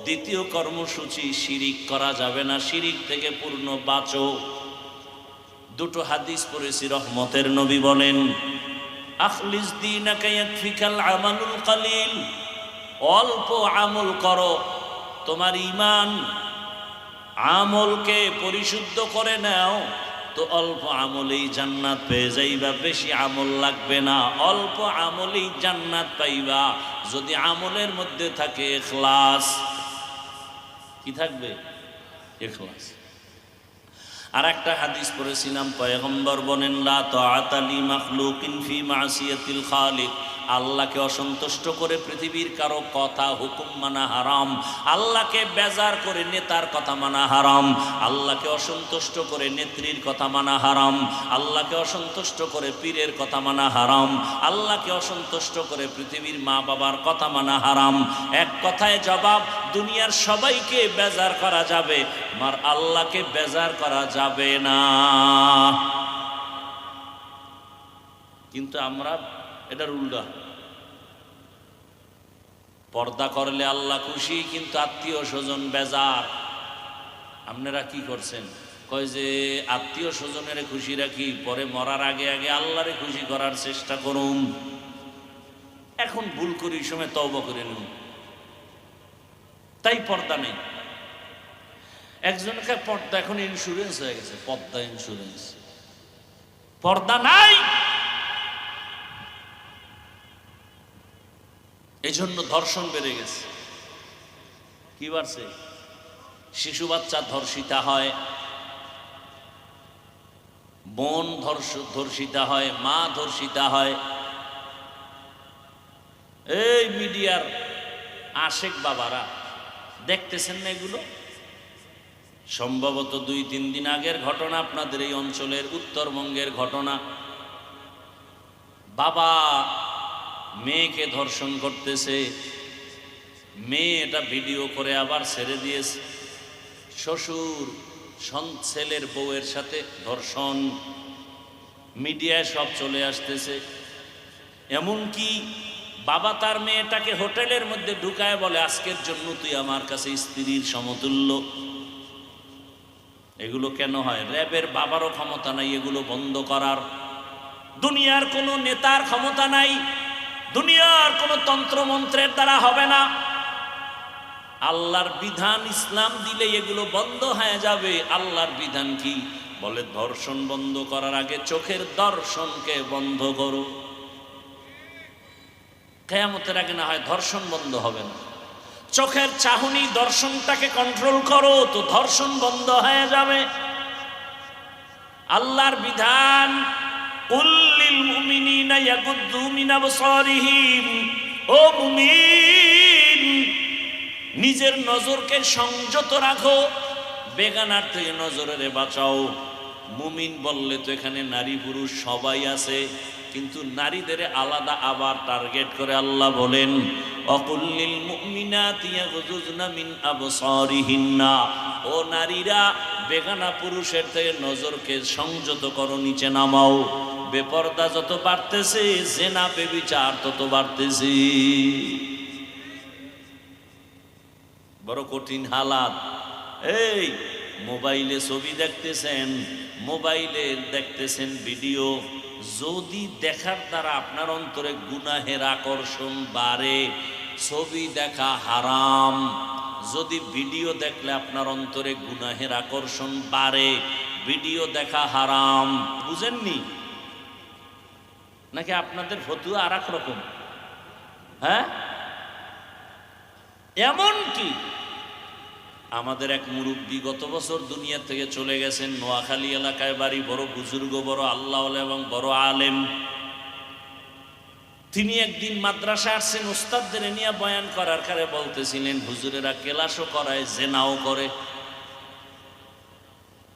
দ্বিতীয় কর্মসূচি শিরিক করা যাবে না, শিরিক থেকে পূর্ণ বাঁচো। দুটো হাদিস পড়েছি, রহমতের নবী বলেন, আখলিস দীনাকা ইয়াকফিকাল আমালুল কালিল। অল্প আমল করো, তোমার ঈমান আমলকে পরিশুদ্ধ করে নাও, তো অল্প আমলেই জান্নাত পেয়ে যাইবা, বেশি আমল লাগবে না, অল্প আমলেই জান্নাত পাইবা। যদি আমলের মধ্যে থাকে ইখলাস। কি থাকবে? ইখলাস। আর একটা হাদিস পড়েছিলাম, পয়গম্বর বলেন, লা তাআতা লি মাখলুকিন ফি মাসিয়াতিল খালিক। আল্লাহকে অসন্তুষ্ট করে পৃথিবীর কারো কথা হুকুম মানা হারাম। আল্লাহকে বেজার করে নেতার কথা মানা হারাম। আল্লাহকে অসন্তুষ্ট করে নেত্রীর কথা মানা হারাম। আল্লাহকে অসন্তুষ্ট করে পীরের কথা মানা হারাম। আল্লাহকে অসন্তুষ্ট করে পৃথিবীর মা বাবার কথা মানা হারাম। এক কথায় জবাব, দুনিয়ার সবাইকে বেজার করা যাবে, আমার আল্লাহকে বেজার করা যাবে না। কিন্তু আমরা এটার উল্টা, পর্দা করলে আল্লাহ খুশি কিন্তু আত্মীয় স্বজন বেজার। আপনারা কি করছেন? কয় যে আত্মীয় স্বজনের খুশি রাখি, পরে মরার আগে আগে আল্লাহরে খুশি করার চেষ্টা করুন। এখন ভুল করি সময় তওবা করে নিন, তাই পর্দা নেই। একজনকে পর্দা এখন ইন্স্যুরেন্স হয়ে গেছে, পর্দা ইন্স্যুরেন্স, পর্দা নাই। এই জন্য ধর্ষণ বেড়ে গেছে। কি বাড়ছে? শিশু বাচ্চা ধর্ষিতা হয়, বোন ধর্ষিতা হয়, মা ধর্ষিতা হয়। এই মিডিয়ার আশেক বাবারা দেখতেছেন না এগুলো? সম্ভবত 2-3 দিন আগের ঘটনা, আপনাদের এই অঞ্চলের উত্তরবঙ্গের ঘটনা। বাবা মেয়েকে ধর্ষণ করতেছে, মেয়ে এটা ভিডিও করে আবার ছেড়ে দিয়েছে। শ্বশুর ছেলের বউয়ের সাথে ধর্ষণ, মিডিয়ায় সব চলে আসতেছে। এমনকি বাবা তার মেয়েটাকে হোটেলের মধ্যে ঢুকায় বলে, আজকের জন্য তুই আমার কাছে স্ত্রীর সমতুল্য। এগুলো কেন হয়? র্যাবের বাবারও ক্ষমতা নাই এগুলো বন্ধ করার, দুনিয়ার কোনো নেতার ক্ষমতা নাই, দুনিয়ার কোনো তন্ত্রমন্ত্রের দ্বারা হবে না। আল্লাহর বিধান ইসলাম দিলে এগুলো বন্ধ হয়ে যাবে। আল্লাহর বিধান কি বলে? ধর্ষণ বন্ধ করার আগে চোখের দর্শনকে বন্ধ করো। কিয়ামতের আগে না হয় ধর্ষণ বন্ধ হবে না। চোখের চাহনি দর্শনটাকে কন্ট্রোল করো, তো ধর্ষণ বন্ধ হয়ে যাবে। আল্লাহর বিধান, কুল লিল মুমিনিনা ইয়াগুদ্দু মিন আবসারিহিম, ও মুমিন নিজের নজরকে সংযত রাখো, বেগানার থেকে নজরের বাঁচাও। মুমিন বললে তো এখানে নারী পুরুষ সবাই আছে, কিন্তু নারীদের আলাদা আবার টার্গেট করে আল্লাহ বলেন, অকুল্লিল মুমিনাতি ইয়াগুযুজনা মিন আবসারিহিন্না, ও নারীরা বেগানা পুরুষের থেকে নজরকে সংযত করো, নিচে নামাও। বেপরদা যত বাড়তেছে, জেনা বেবিচার তত বাড়তেছে। বড় কঠিন হালাত। এই মোবাইলে ছবি দেখতেছেন, মোবাইলে দেখতেছেন ভিডিও, যদি দেখার দ্বারা আপনার অন্তরে গুনাহের আকর্ষণ বাড়ে, ছবি দেখা হারাম। যদি ভিডিও দেখলে আপনার অন্তরে গুনাহের আকর্ষণ বাড়ে, ভিডিও দেখা হারাম। বুঝেননি নাকি? আপনাদের ফতুয়া আর এক রকম। হ্যাঁ, এমন কি আমাদের এক মুরব্বী গত বছর দুনিয়া থেকে চলে গেছেন, নোয়াখালী এলাকায় বাড়ি, বড় বুজুর্গ, বড় আল্লাহওয়ালা এবং বড় আলেম। তিনি একদিন মাদ্রাসা আসছেন, ওস্তাদদের নিয়ে বয়ান করার কারে বলতেছিলেন, হুজুরেরা কেলাসও করায়, জেনাও করে।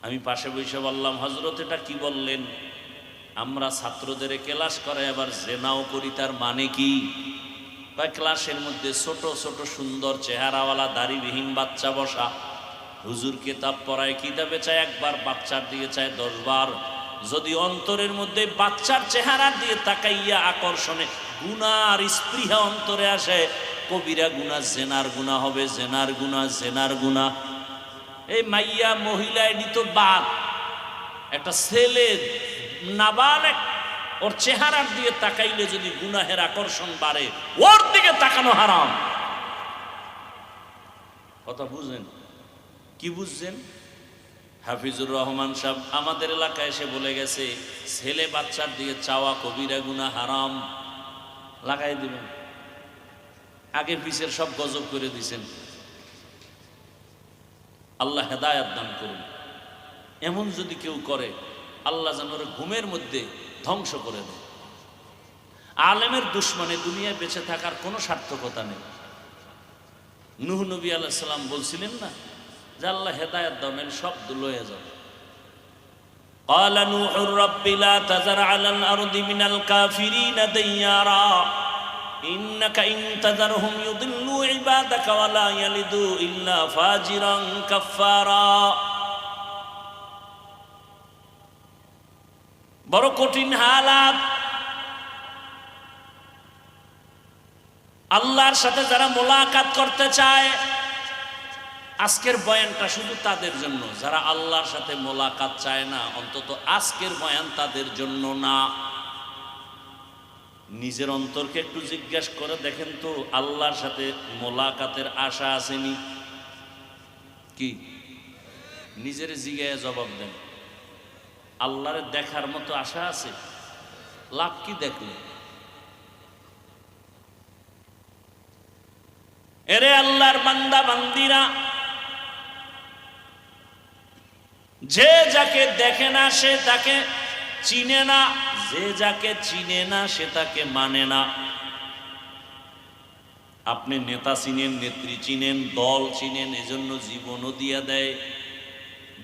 আমি পাশে বসে বললাম, হজরত এটা কি বললেন? আমরা ছাত্রদের কেলাস করাই আবার জেনাও করি, তার মানে কি? ক্লাসের মধ্যে ছোট ছোট সুন্দর চেহারাওয়ালা দাড়িবিহীন বাচ্চা বসা, হুজুর কিতাব পড়ায়, কিতাবে চায় একবার, বাচ্চার দিয়ে চায় 10 বার। যদি অন্তরের মধ্যে বাচ্চার চেহারা দিয়ে তাকাইয়া আকর্ষণে গুনার স্পৃহা অন্তরে আসে, কবিরা গুনাহ, জেনার গুনাহ হবে, জেনার গুনাহ, জেনার গুনাহ। এই মাইয়া মহিলা এটি তো বাদ, একটা ছেলে নাবালেগ, ওর চেহারার দিয়ে তাকাইলে যদি গুনাহের আকর্ষণ বাড়ে, ওর দিকে তাকানো হারাম। কথা বুঝেন? কি বুঝছেন? হাফিজুর রহমান সাহেব আমাদের এলাকায় এসে বলে গেছে, ছেলে বাচ্চার দিকে চাওয়া কবিরা গুনাহ, হারাম। লাগাই দিবেন, আগে পিছের সব গজব করে দিছেন। আল্লাহ হেদায়াত দান করুন। এমন যদি কেউ করে, আল্লাহ যেন ওর ঘুমের মধ্যে ধ্বংস করে দেয়। আলেমের দুশ্মনে দুনিয়ায় বেঁচে থাকার কোনো সার্থকতা নেই। নূহ নবী আলাইহিস সালাম বলছিলেন না যে আল্লাহ হেদায়েত দাও, নাহলে সব লয়ে যাও। قال نوح رب لا تذر على الأرض من الكافرين ديارا إنك إن تذرهم يضلوا عبادك ولا يلدوا إلا فاجرا كفارا। বড় কঠিন হালাত। আল্লাহর সাথে যারা মোলাকাত করতে চায়, আজকের বয়ানটা শুধু তাদের জন্য। যারা আল্লাহর সাথে মোলাকাত চায় না, অন্তত আজকের বয়ান তাদের জন্য না। নিজের অন্তরকে একটু জিজ্ঞাসা করে দেখেন তো, আল্লাহর সাথে মোলাকাতের আশা আসেনি কি? নিজের জিগায় জবাব দেন। আল্লাহরে দেখার মতো আশা আছে? লাভ কি দেখলে? এরে আল্লাহর বান্দা বান্দিরা, যে যাকে দেখে না সে তাকে চিনে না, যে যাকে চিনে না সে তাকে মানে না। আপনি নেতা চিনেন, নেত্রী চিনেন, দল চিনেন, এজন্য জীবনও দিয়া দেয়,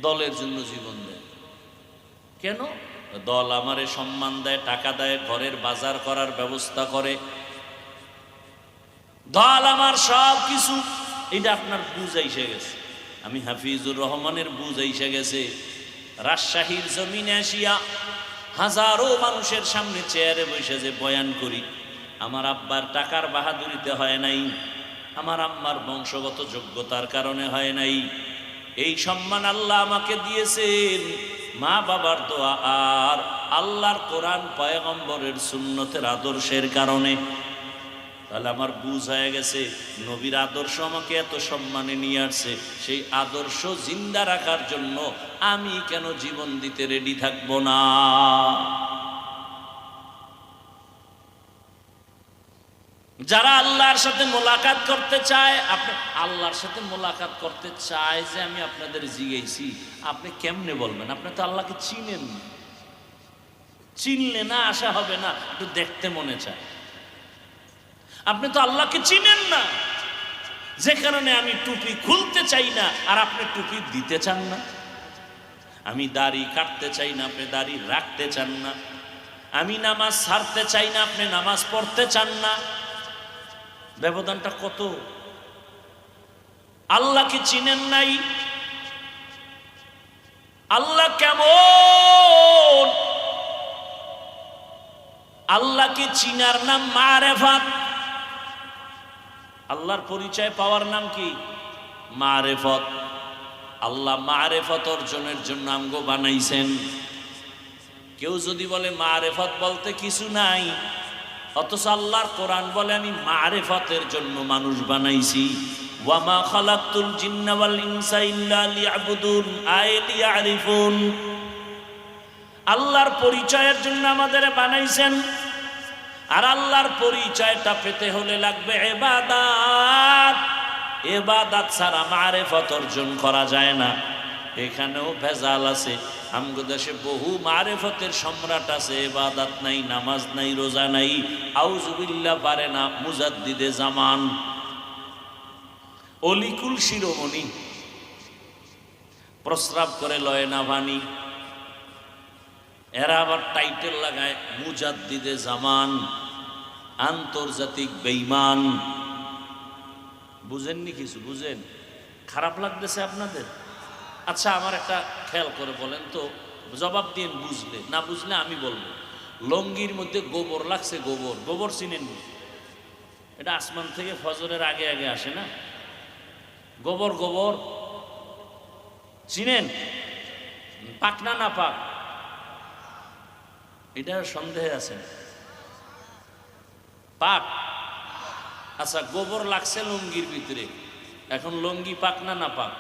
দলের জন্য জীবন দেয়। কেন? দল আমারে সম্মান দেয়, টাকা দেয়, ঘরের বাজার করার ব্যবস্থা করে, দল আমার সব কিছু। এটা আপনার বুঝ আইসে গেছে। আমি হাফিজুর রহমানের বুঝ আইসে গেছে। রাজশাহীর জমিনে আসিয়া হাজারো মানুষের সামনে চেয়ারে বসে যে বয়ান করি, আমার আব্বার টাকার বাহাদুরিতে হয় নাই, আমার আম্মার বংশগত যোগ্যতার কারণে হয় নাই। এই সম্মান আল্লাহ আমাকে দিয়েছেন মা বাবার দোয়া আর আল্লাহর কোরআন পয়গম্বরের সুন্নতের আদর্শের কারণে। তাহলে আমার বুঝ হয়ে গেছে, নবীর আদর্শ আমাকে এত সম্মানে নিয়ে আসছে, সেই আদর্শ জিন্দা রাখার জন্য আমি কেন জীবন দিতে রেডি থাকবো না? যারা আল্লাহর সাথে মোলাকাত করতে চায়, আপনি আল্লাহর সাথে মোলাকাত করতে চায় যে আমি আপনাদের জিজ্ঞেসি, আপনি কেমনে বলবেন? আপনি তো আল্লাহকে চিনেন না। চিনলে না আশা হবে না, একটু দেখতে মনে চায়। আপনি তো আল্লাহকে চিনেন না, যে কারণে আমি টুপি খুলতে চাই না আর আপনি টুপি দিতে চান না। আমি দাড়ি কাটতে চাই না, আপনি দাড়ি রাখতে চান না। আমি নামাজ ছাড়তে চাই না, আপনি নামাজ পড়তে চান না। ব্যবধানটা কত! আল্লাহকে চিনেন নাই। আল্লাহ কেমন? আল্লাহকে চিনার নাম মারেফাত। আল্লাহর পরিচয় পাওয়ার নাম কি? মারেফত। আল্লাহ মারেফত অর্জনের জন্য আমগো বানাইছেন। কেউ যদি বলে মারেফত বলতে কিছু নাই, অথচ আল্লাহর কোরআন বলে আমি মারেফতের জন্য মানুষ বানাইছি। ওয়ামা খালাকতুল জিন্না ওয়াল ইনসা ইল্লা লিয়াবুদুন আয় লিয়ারিফুন। আল্লাহর পরিচয়ের জন্য আমাদের বানাইছেন, আর আল্লাহর পরিচয়টা পেতে হলে লাগবে ইবাদত। ইবাদত ছাড়া মারেফত অর্জন করা যায় না। এখানেও ভেজাল আছে। আমগো দেশে বহু মারেফতের সম্রাট আছে, ইবাদত নাই, নামাজ নাই, রোজা নাই, আউযুবিল্লাহ পারে না, মুজাদ্দিদে জামান, অলিকুল শিরোমণি, প্রস্রাব করে লয় না ভানি। এরা আবার টাইটেল লাগায় মুজাদ্দিদে জামান, আন্তর্জাতিক বেঈমান। বুঝেননি কিছু? বুঝেন? খারাপ লাগতেছে আপনাদের? আচ্ছা, আমার একটা খেয়াল করে বলেন তো, জবাব দিন বুঝলে, না বুঝলে আমি বলবো। লঙ্গির মধ্যে গোবর লাগছে, গোবর, গোবর চিনেন? এটা আসমান থেকে ফজরের আগে আগে আসে না? গোবর, গোবর চিনেন? পাক না না পাক? এটা সন্দেহে আছে। পাক। আচ্ছা, গোবর লাগছে লঙ্গির ভিতরে, এখন লঙ্গি পাক না না পাক?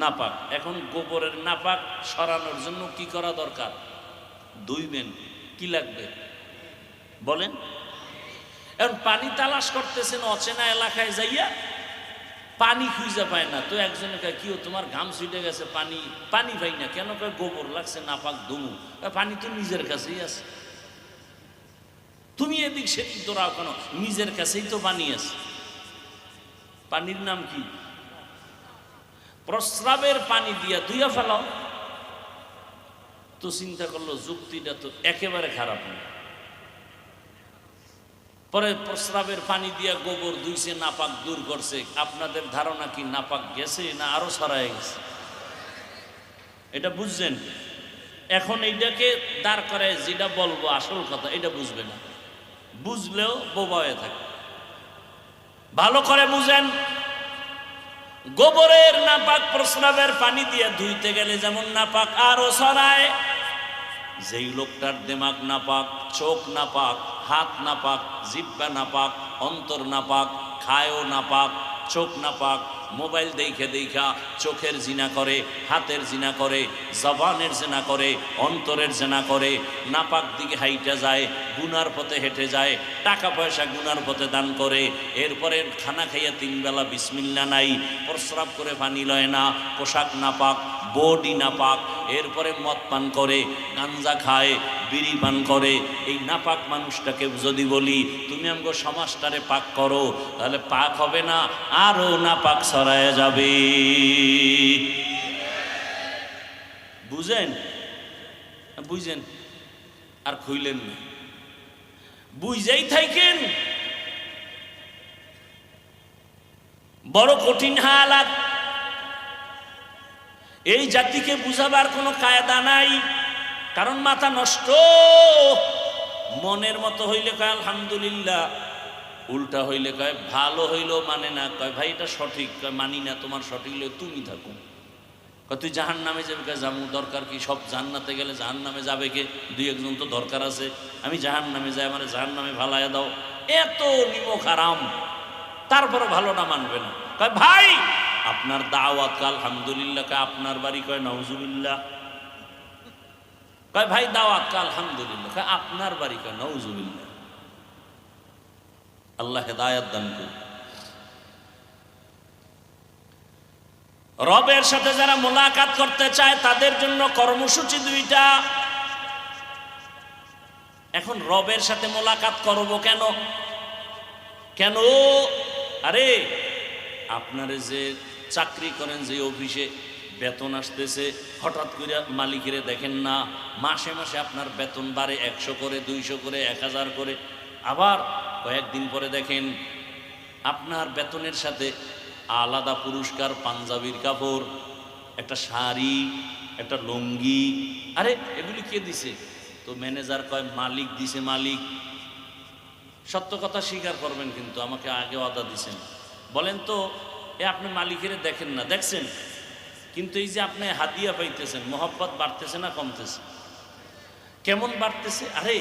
না পাক। এখন গোবরের নাপাক সরানোর জন্য কি করা দরকার? ধুইবেন। কি লাগবে বলেন? এখন পানি তালাশ করতেছেন অচেনা এলাকায় যাইয়া, পানি খুঁজে পায় না। তো একজনে কয় কি তোমার ঘাম ছুটে গেছে, পানি পানি পাই না কেন? কয় গোবর লাগছে, নাপাক ধুমু। পানি তো নিজের কাছেই আছে, তুমি এদিক সেদিক দৌড়াও কেন? নিজের কাছেই তো পানি আছে। পানির নাম কি? প্রস্রাবের পানি দিয়া ধুইয়া ফেলাও। তো চিন্তা করলো যুক্তিটা তো একেবারে খারাপ না। পরে প্রস্রাবের পানি দিয়া গোবর ধুইছে, নাপাক দূর করছে। আপনাদের ধারণা কি নাপাক গেছে না আরো ছড়ায় গেছে? এটা বুঝছেন? এখন এইটাকে দাঁড় করায় যেটা বলবো আসল কথা, এটা বুঝবে না। বুঝলেও বোবা হয়ে থাকে। ভালো করে বুঝেন, গোবরের নাপাক প্রস্রাবের পানি দিয়ে ধুইতে গেলে যেমন নাপাক আরো ছড়ায়, যেই লোকটার দিমাগ নাপাক, চোখ নাপাক, হাত নাপাক, জিহ্বা নাপাক, অন্তর নাপাক, খায়ও নাপাক, চোখ নাপাক, মোবাইল দেখা দেখা চোখের জিনা করে, হাতের জিনা করে, জবানের জিনা করে, অন্তরের জিনা করে, নাপাক দিকে হাইটা যায়, গুনার পথে হেঁটে যায়, টাকা পয়সা গুনার পথে দান করে, এরপরে খানা খাইয়া 3 বেলা বিসমিল্লাহ নাই, প্রস্রাব করে পানি লয় না, পোশাক নাপাক, বডি নাপাক, এরপরে মদ পান করে, গাঞ্জা খায়, বিড়ি পান করে। এই নাপাক মানুষটাকে যদি বলি তুমি আমগো সমাজটারে পাক করো, তাহলে পাক হবে না, আরো নাপাক ছড়ায় যাবে। বুঝেন? বুঝেন আর খুইলেন না, বুঝেই থাকেন। বড় কঠিন হালাত। এই জাতিকে বুঝাবার কোনো কায়দা নাই, কারণ মাথা নষ্ট। মনের মতো হইলে কয় আলহামদুলিল্লাহ, উল্টা হইলে কয় ভালো হইলেও মানে না, কয় ভাই এটা সঠিক, কয় মানি না, তোমার সঠিক হইলে তুমি থাকো। কয় তুই জাহান নামে যাবে, কয় যাবো, দরকার কি? সব জান্নাতে গেলে জাহান নামে যাবে কে? 2-1 জন তো দরকার আছে, আমি জাহান নামে যাই, আমার জাহান নামে ভালাইয়া দাও। এত নিমক হারাম, তারপরে ভালোটা মানবে না। কয় ভাই আপনার দাওয়াত আলহামদুলিল্লাহ, কয় আপনার বাড়ি, কয় নাউজুবিল্লাহ। কয় ভাই দাওয়াত আলহামদুলিল্লাহ, কয় আপনার বাড়ি, কয় নাউজুবিল্লাহ। আল্লাহ হেদায়েত দান করুন। রবের সাথে যারা মোলাকাত করতে চায় তাদের জন্য কর্মসূচি 2টা। এখন রবের সাথে মোলাকাত করব কেন? কেন? আরে আপনারে যে চাকরি করেন, যে অফিসে বেতন আসতেছে, হঠাৎ করে মালিকেরে দেখেন না, মাসে মাসে আপনার বেতন বাড়ে 100 করে, 200 করে, 1000 করে। আবার কয়েকদিন পরে দেখেন আপনার বেতনের সাথে আলাদা পুরস্কার, পাঞ্জাবির কাপড়, একটা শাড়ি, একটা লুঙ্গি। আরে এগুলি কে দিছে? তো ম্যানেজার কয় মালিক দিছে। মালিক সত্য কথা স্বীকার করবেন, কিন্তু আমাকে আগে ওয়াদা দিছেন। বলেন তো, আপনি মালিকের দেখেন না, দেখছেন, কিন্তু এই যে আপনি হাদিয়া পাইতেছেন, মোহাব্বত বাড়তেছে না কমতেছে? কেমন বাড়তেছে? আরে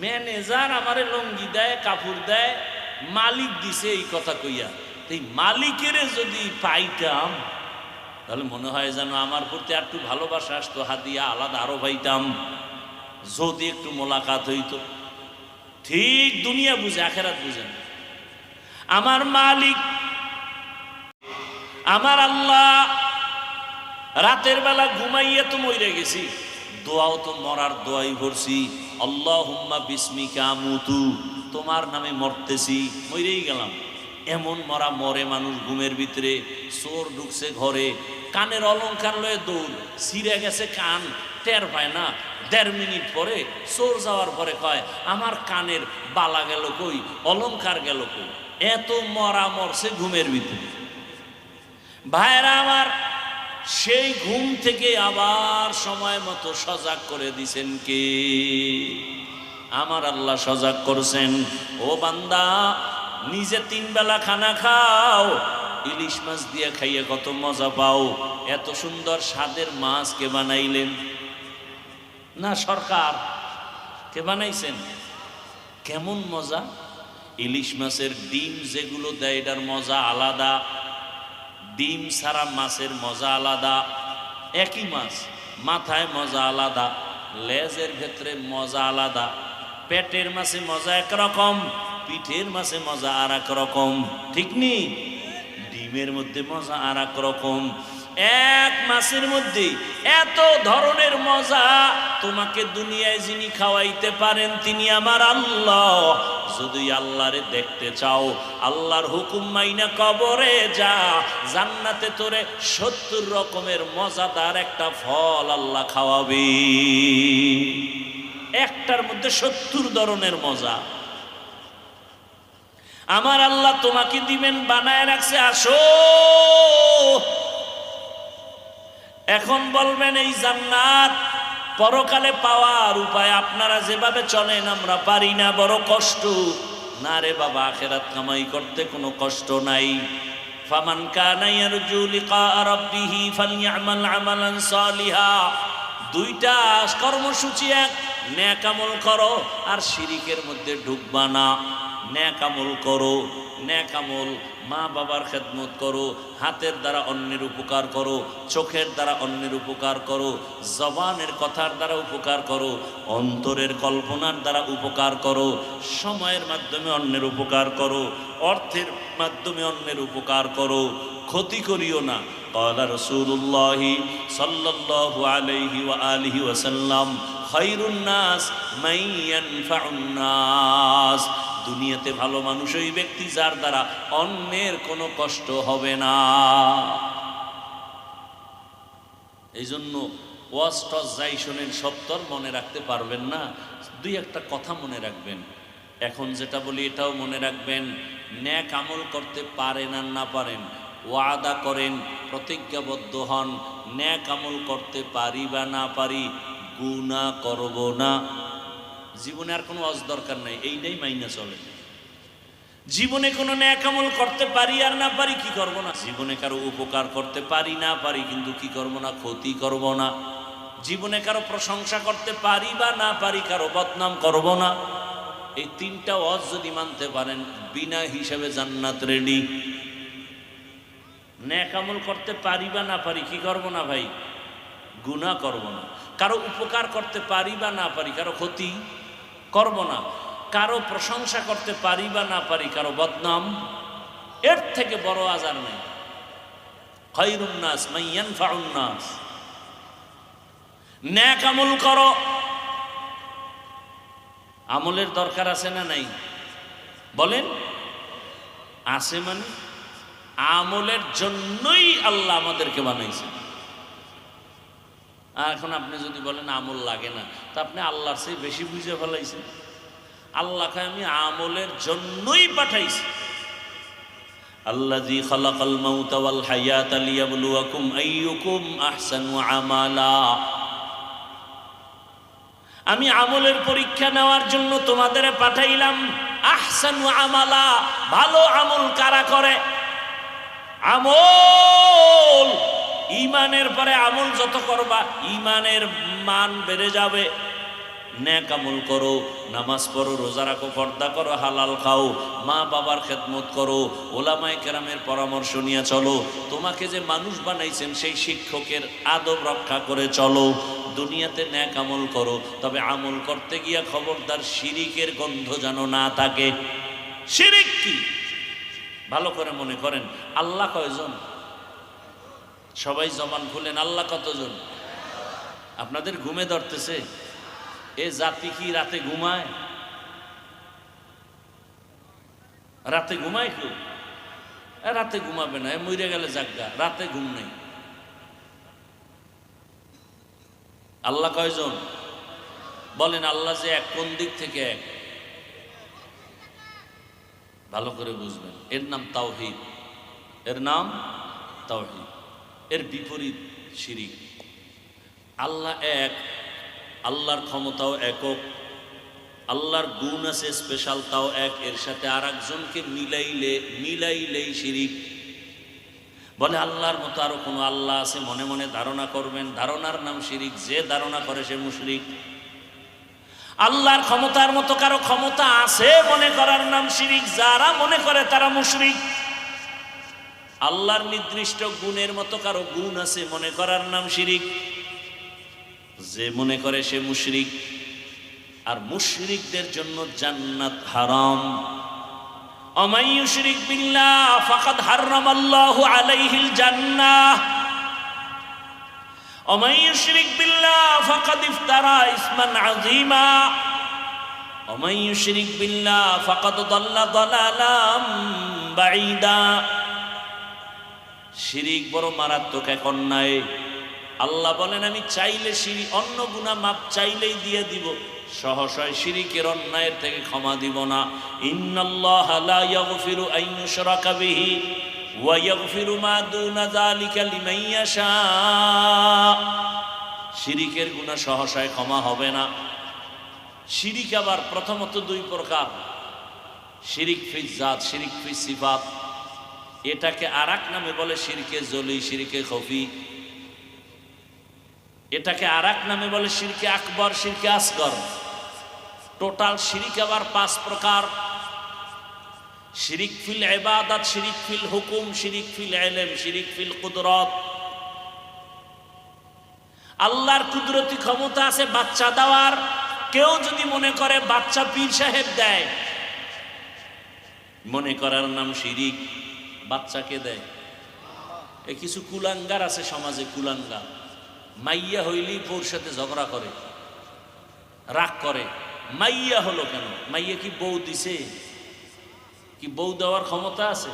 ম্যানেজার আমারে লুঙ্গি দেয়, কাপড় দেয়, মালিক দিছে এই কথা কইয়া। এই মালিকের যদি পাইতাম তাহলে মনে হয় যেন আমার প্রতি একটু ভালোবাসা আসতো, হাদিয়া আলাদা আরো পাইতাম, যদি একটু মোলাকাত হইতো। ঠিক দুনিয়া বুঝে, আখেরাত বুঝেন। আমার মালিক আমার আল্লাহ, রাতের বেলা ঘুমাইয়া তো মরে গেছি, দোয়াও তো মরার দোয়াই ভরছি, আল্লাহুম্মা বিসমিকা আমুতু, তোমার নামে মরতেছি, মরেই গেলাম। এমন মরা মরে মানুষ ঘুমের ভিতরে। চোর ঢুকছে ঘরে, কানের অলংকার লয়ে দৌড়, ছিঁড়ে গেছে কান, টের পায় না। 1.5 মিনিট পরে চোর যাওয়ার পরে কয় আমার কানের বালা গেল কই, অলংকার গেল কই? এত মরা মরছে ঘুমের ভিতরে। ভাইরা আমার, সেই ঘুম থেকে আবার সময় মতো সজাগ করে দিছেন কে? আমার আল্লাহ সজাগ করছেন। ও বান্দা, নিজে 3 বেলা খানা খাও, ইলিশ মাছ দিয়ে খাইয়ে কত মজা পাও। এত সুন্দর স্বাদের মাছ কে বানাইলেন? না সরকার? কে বানাইছেন? কেমন মজা! ইলিশ মাছের ডিম যেগুলো দেয়, এটার মজা আলাদা, ডিম ছাড়া মাছের মজা আলাদা। একই মাছ, মাথায় মজা আলাদা, লেজের ভেতরে মজা আলাদা, পেটের মাছে মজা একরকম, পিঠের মাছে মজা আর এক রকম, ঠিক নি? ডিমের মধ্যে মজা আর এক রকম। এক মাছের মধ্যে এত ধরনের মজা। তোমাকে দুনিয়ায় যিনি খাওয়াইতে পারেন তিনি আমার আল্লাহ। যদি আল্লাহরে দেখতে চাও, আল্লাহর হুকুম মাইনা কবরে যা, জান্নাতে তোরে 70 রকমের মজাদার একটা ফল আল্লাহ খাওয়াবে। একটার মধ্যে 70 ধরনের মজা আমার আল্লাহ তোমাকে দিবেন, বানায় রাখছে। আসো, এখন বলবেন এই জান্নাত পরকালে পাওয়ার উপায় আপনারা যেভাবে চলেন আমরা পারি না, বড় কষ্ট। না রে বাবা, আখিরাত কামাই করতে কোনো কষ্ট নাই। ফামান কানা ইয়ারজু লিকা রাব্বিহি ফালইআমাল আমালান সালিহা। দুইটা কর্মসূচি, এক নেক আমল করো আর শিরিকের মধ্যে ঢুকবা না। নেক আমল করো, নেক আমল মা বাবার খেদমত করো, হাতের দ্বারা অন্যের উপকার করো, চোখের দ্বারা অন্যের উপকার করো, জবানের কথার দ্বারা উপকার করো, অন্তরের কল্পনার দ্বারা উপকার করো, সময়ের মাধ্যমে অন্যের উপকার করো, অর্থের মাধ্যমে অন্যের উপকার করো, ক্ষতি করিও না। ক্বালা রাসূলুল্লাহি সাল্লাল্লাহু আলাইহি ওয়া আলিহি ওয়াসাল্লাম খায়রুন নাস মান ইয়ানফাউন নাস। দুনিয়াতে ভালো মানুষ ওই ব্যক্তি যার দ্বারা অন্যের কোনো কষ্ট হবে না। এই জন্য ওয়াজ টস যাই শোনেন সত্তর মনে রাখতে পারবেন না, দুই একটা কথা মনে রাখবেন। এখন যেটা বলি এটাও মনে রাখবেন, নেক আমল করতে পারেন আর না পারেন, ওয়াদা করেন, প্রতিজ্ঞাবদ্ধ হন, নেক আমল করতে পারি বা না পারি গুনাহ করব না। জীবনে আর কোনো ওয়াজ দরকার নাই, এইটাই মাইনা চলে। জীবনে কোনো নেক আমল করতে পারি আর না পারি কি করব না। জীবনে কারো উপকার করতে পারি না পারি, কিন্তু কি করব না, ক্ষতি করব না। জীবনে কারো প্রশংসা করতে পারি বা না পারি, কারো বদনাম করব না। এই তিনটা ওয়াজ যদি মানতে পারেন, বিনা হিসাবে জান্নাত রেডি। নেক আমল করতে পারি বা না পারি কি করব না ভাই, গুনাহ করব না। কারো উপকার করতে পারি বা না পারি, কারো ক্ষতি করব না। কারো প্রশংসা করতে পারি বা না পারি, কারো বদনাম, এর থেকে বড় আজার নেই। খায়রুন নাস মান ইয়ানফাউন নাস। নেক আমল করো। আমলের দরকার আছে না নাই বলেন? আছে মানে আমলের জন্যই আল্লাহ আমাদেরকে বানাইছে। এখন আপনি যদি বলেন আমল লাগে না, তা আপনি আল্লাহর চেয়ে বেশি বুঝে ফেলাইছেন। আল্লাহকে আমি আমলের জন্যই পাঠাইছি। আল্লাযী খালাকাল মাউতা ওয়াল হায়াতা লিয়াবলুয়াকুম আইয়ুকুম আহসানু আমালা। আমি আমলের পরীক্ষা নেওয়ার জন্য তোমাদের পাঠাইলাম। আহসানু আমালা, ভালো আমল কারা করে। আমল, ঈমানের পরে আমল যত করবা ঈমানের মান বেড়ে যাবে। নেক আমল করো, নামাজ পড়ো, রোজা রাখো, পর্দা করো, হালাল খাও, মা বাবার খেদমত করো, ওলামায়ে কেরামের পরামর্শ নিয়ে চলো। তোমাকে যে মানুষ বানাইছেন সেই শিক্ষকের আদব রক্ষা করে চলো। দুনিয়াতে নেক আমল করো, তবে আমল করতে গিয়া খবরদার শিরিকের গন্ধ যেন না থাকে। শিরিক কি ভালো করে মনে করেন। আল্লাহ কয়জন? সবাই জবান খুলেন, আল্লাহ কতজন? আপনাদের ঘুমে ধরতেছে? এ জাতি কি রাতে ঘুমায়? রাতে ঘুমায় কেউ? রাতে ঘুমাবে না, মরে গেলে জাগা, রাতে ঘুম নেই। আল্লাহ কয়জন বলেন? আল্লাহ যে এক, কোন দিক থেকে এক? ভালো করে বুঝবেন। এর নাম তাওহীদ, এর নাম তাওহীদ। এর বিপরীত শিরিক। আল্লাহ এক, আল্লাহর ক্ষমতাও একক, আল্লাহর গুণ আছে স্পেশাল, তাও এক। এর সাথে আর একজনকে মিলাইলেই শিরিক। বলে আল্লাহর মতো আরো কোনো আল্লাহ আছে মনে মনে ধারণা করবেন, ধারণার নাম শিরিক। যে ধারণা করে সে মুশরিক। আল্লাহর ক্ষমতার মতো কারো ক্ষমতা আছে মনে করার নাম শিরিক। যারা মনে করে তারা মুশরিক। আল্লাহর নির্দিষ্ট গুণের মতো কারো গুণ আছে মনে করার নাম শিরিক। যে মনে করে সে মুশরিক। আর মুশরিকদের জন্য জান্নাত হারাম। ওমান ইউশরিক বিল্লাহ ফাকাদ হারামাল্লাহু আলাইহিল জান্নাহ ওমান ইউশরিক বিল্লাহ ফাকাদ ইফতারা ইসমান আযীমা ওমান ইউশরিক বিল্লাহ ফাকাদ দাল্লা দালালাম বাঈদা। শিরিক বড় মারাত্মক এক অন্যায়। আল্লাহ বলেন আমি চাইলে শিরিক অন্য গুনাহ মাপ চাইলেই দিয়ে দিব, সহসায় শিরিকের অন্যায়ের থেকে ক্ষমা দিব না। ইন্নাল্লাহা লা ইয়াগফিরু আন ইউশরাকা বিহি ওয়া ইয়াগফিরু মা দুনা যালিকা লিমান ইয়াশা। শিরিকের গুনাহ সহসায় ক্ষমা হবে না। শিরিক আবার প্রথমত দুই প্রকার। শিরিক ফি জাত, শিরিক ফি সিফাত। এটাকে আরেক নামে বলে শিরকে জলি, শিরকে খফি। এটাকে আরেক নামে বলে শিরকে আকবর, শিরকে আসগর। টোটাল শিরিক আবার 5 প্রকার। শিরিক ফিল ইবাদত, শিরিক ফিল হুকুম, শিরিক ফিল ইলম, শিরিক ফিল কুদরত। আল্লাহর কুদরতি ক্ষমতা আছে বাচ্চা দেওয়ার। কেউ যদি মনে করে বাচ্চা পীর সাহেব দেয়, মনে করার নাম শিরিক। বাচ্চাকে দেয়। এ কিছু কুলাঙ্গার আছে সমাজে, কুলাঙ্গার। মাইয়া হইলেই বউর সাথে ঝগড়া করে, রাগ করে। মাইয়া হলো কেন? মাইয়া কি বউ দিছে? কি বউ দেওয়ার ক্ষমতা আছে?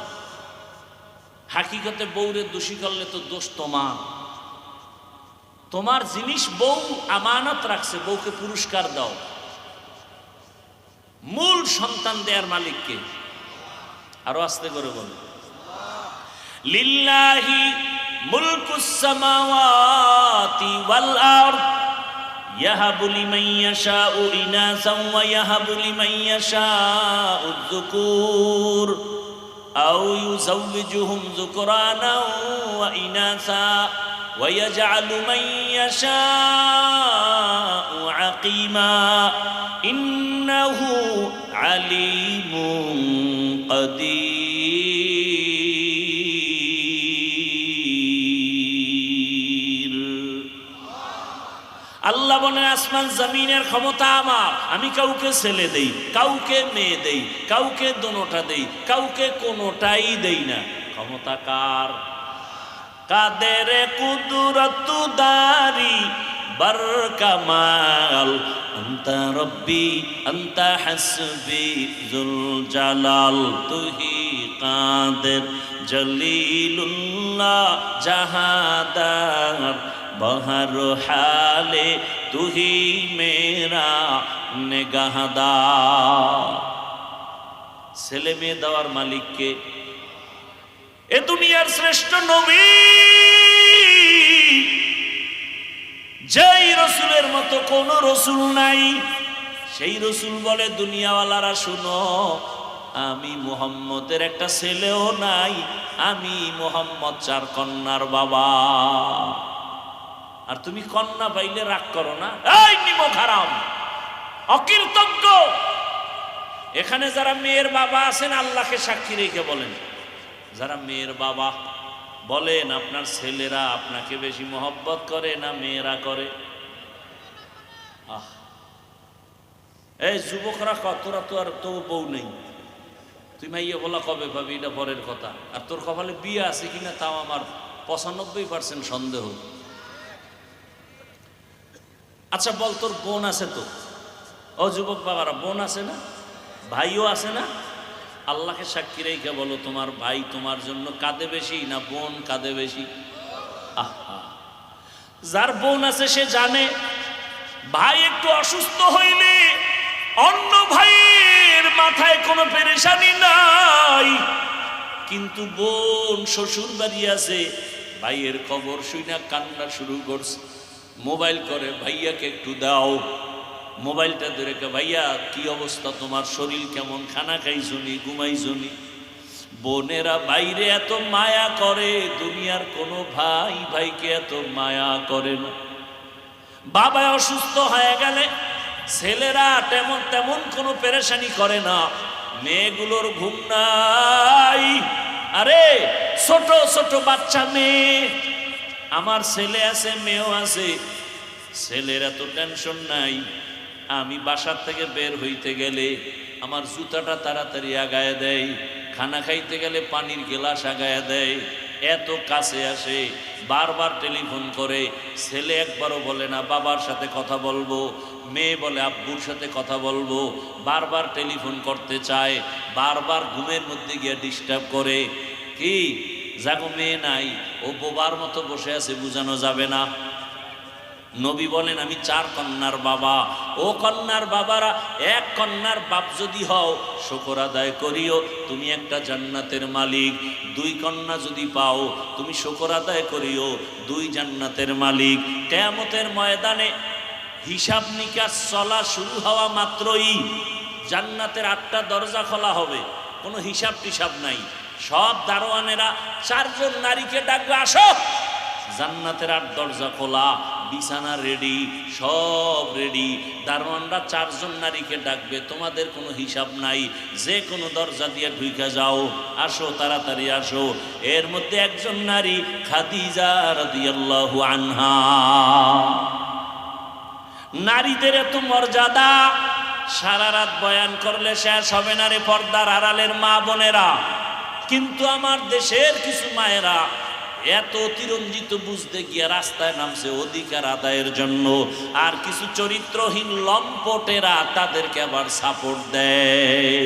হাকিকতে বউরে দোষী করলে তো দোষ তোমার। তোমার জিনিস বউ আমানত রাখছে, বউকে পুরস্কার দাও। মূল সন্তান দেয়ার মালিককে। আরো আস্তে করে বল, লিল্লাহি মুলকুস সামাওয়াতি ওয়াল আরদ ইয়াহাবু লিমান ইয়াশাউ ইনাসান ওয়া ইয়াহাবু লিমান ইয়াশাউ যুকুর আও ইউযাওয়িজুহুম যুকরানাও ওয়া ইনাসা ওয়া ইয়াজআলু মান ইয়াশাউ আকিমা ইন্নাহু আলিমুন কাদির। আল্লাহ বলেন আসমান জমিনের ক্ষমতা আমার। আমি কাউকে ছেলে দেই, কাউকে মেয়ে দেই, কাউকে দোনোটা দেই, কাউকে কোনোটাই দেই না। ক্ষমতা কার? কাদের কুদরত দারি বার কামাল আন্তা রব্বি আন্তা হাসবি যুল জালাল। তুহি কাদের জলিলুল্লাহ জাহাদার বহর হালে তুহি মেরা নেগাহদার। ছেলে মেয়ে দেওয়ার মালিককে। এ দুনিয়ার শ্রেষ্ঠ নবী, যেই রসুলের মতো কোন রসুল নাই। সেই রসুল বলে দুনিয়াওয়ালারা শুনো, আমি মুহাম্মদের একটা ছেলেও নাই, আমি মুহাম্মদ 4 কন্যার বাবা। আর তুমি কন্যা পাইলে রাগ করো না। এই নিমক হারাম, অকৃতজ্ঞ। এখানে যারা মেয়ের বাবা আছেন আল্লাহকে সাক্ষী রেখে বলেন, যারা মেয়ের বাবা, বলেন আপনার ছেলেরা আপনাকে বেশি মহব্বত করে না মেয়েরা করে? এই যুবকরা কতরা তো আর তো বউ নেই, তুই মাইয়া বলা কবে পাবি? এটা পরের কথা। আর তোর কপালে বিয়ে আছে কিনা তাও আমার 95% সন্দেহ। আচ্ছা বল, তোর বোন আছে তো? ও যুবক বাবারা, বোন আছে না? ভাইও আছে না? আল্লাহকে সাক্ষী রেখে বলো, তোমার ভাই তোমার জন্য কাঁদে বেশি না বোন কাঁদে বেশি? আহা, যার বোন আছে সে জানে ভাই একটু অসুস্থ হইলে অন্য ভাইয়ের মাথায় কোনো পেরেশানি নাই, কিন্তু বোন শ্বশুর বাড়ি আছে, ভাইয়ের খবর শুইনা কান্না শুরু করছে। মোবাইল করে, ভাইয়াকে একটু দাও। মোবাইলটা ধরে, ভাইয়া কি অবস্থা, তোমার শরীর কেমন, খানা খাইছনি, ঘুমাইছনি? বোনেরা বাইরে এত মায়া করে, দুনিয়ার কোনো ভাই ভাইকে এত মায়া করে না। বাবা অসুস্থ হয়ে গেলে ছেলেরা তেমন তেমন কোনো পেরেশানি করে না, মেয়েগুলোর ঘুম নাই। আরে ছোট ছোট বাচ্চা মেয়ে, আমার ছেলে আছে মেয়েও আছে, ছেলের এত টেনশন নাই। আমি বাসার থেকে বের হইতে গেলে আমার জুতাটা তাড়াতাড়ি আগায় দেয়, খানা খাইতে গেলে পানির গ্লাস আগায় দেয়, এত কাছে আসে, বারবার টেলিফোন করে। ছেলে একবারও বলে না বাবার সাথে কথা বলবো, মেয়ে বলে আব্বুর সাথে কথা বলবো, বারবার টেলিফোন করতে চায়, বারবার ঘুমের মধ্যে গিয়ে ডিস্টার্ব করে। কি যাগো মেয়ে নাই, ও বোবার মতো বসে আছে, বুঝানো যাবে না। নবী বলেন আমি 4 কন্যার বাবা। ও কন্যার বাবারা, 1 কন্যার বাপ যদি হও শুকর আদায় করিও, তুমি একটা জান্নাতের মালিক। 2 কন্যা যদি পাও তুমি শুকর আদায় করিও, 2 জান্নাতের মালিক। কিয়ামতের ময়দানে হিসাব নিকাশ চলা শুরু হওয়া মাত্রই জান্নাতের 8টা দরজা খোলা হবে, কোনো হিসাব টিসাব নাই। সব দারোয়ানেরা 4 জন নারীকে ডাকবে, আসো। জান্নাতের 8 দরজা খোলা, বিছানা রেডি, সব রেডি। দারোয়ানরা 4 জন নারীকে ডাকবে, তোমাদের কোনো হিসাব নাই, যে কোনো দরজা দিয়ে ঢুকে যাও, আসো, তাড়াতাড়ি আসো। এর মধ্যে একজন নারী খাদিজা রাদিয়াল্লাহু আনহা। নারীদের এত মর্যাদা, সারা রাত বয়ান করলে শেষ হবে না রে পর্দার আড়ালের মা বোনেরা। কিন্তু আমার দেশের কিছু মায়েরা এত অতিরঞ্জিত বুঝতে গিয়ে রাস্তায় নামছে অধিকার আদায়ের জন্য, আর কিছু চরিত্রহীন লম্পটেরা তাদেরকে আবার সাপোর্ট দেয়।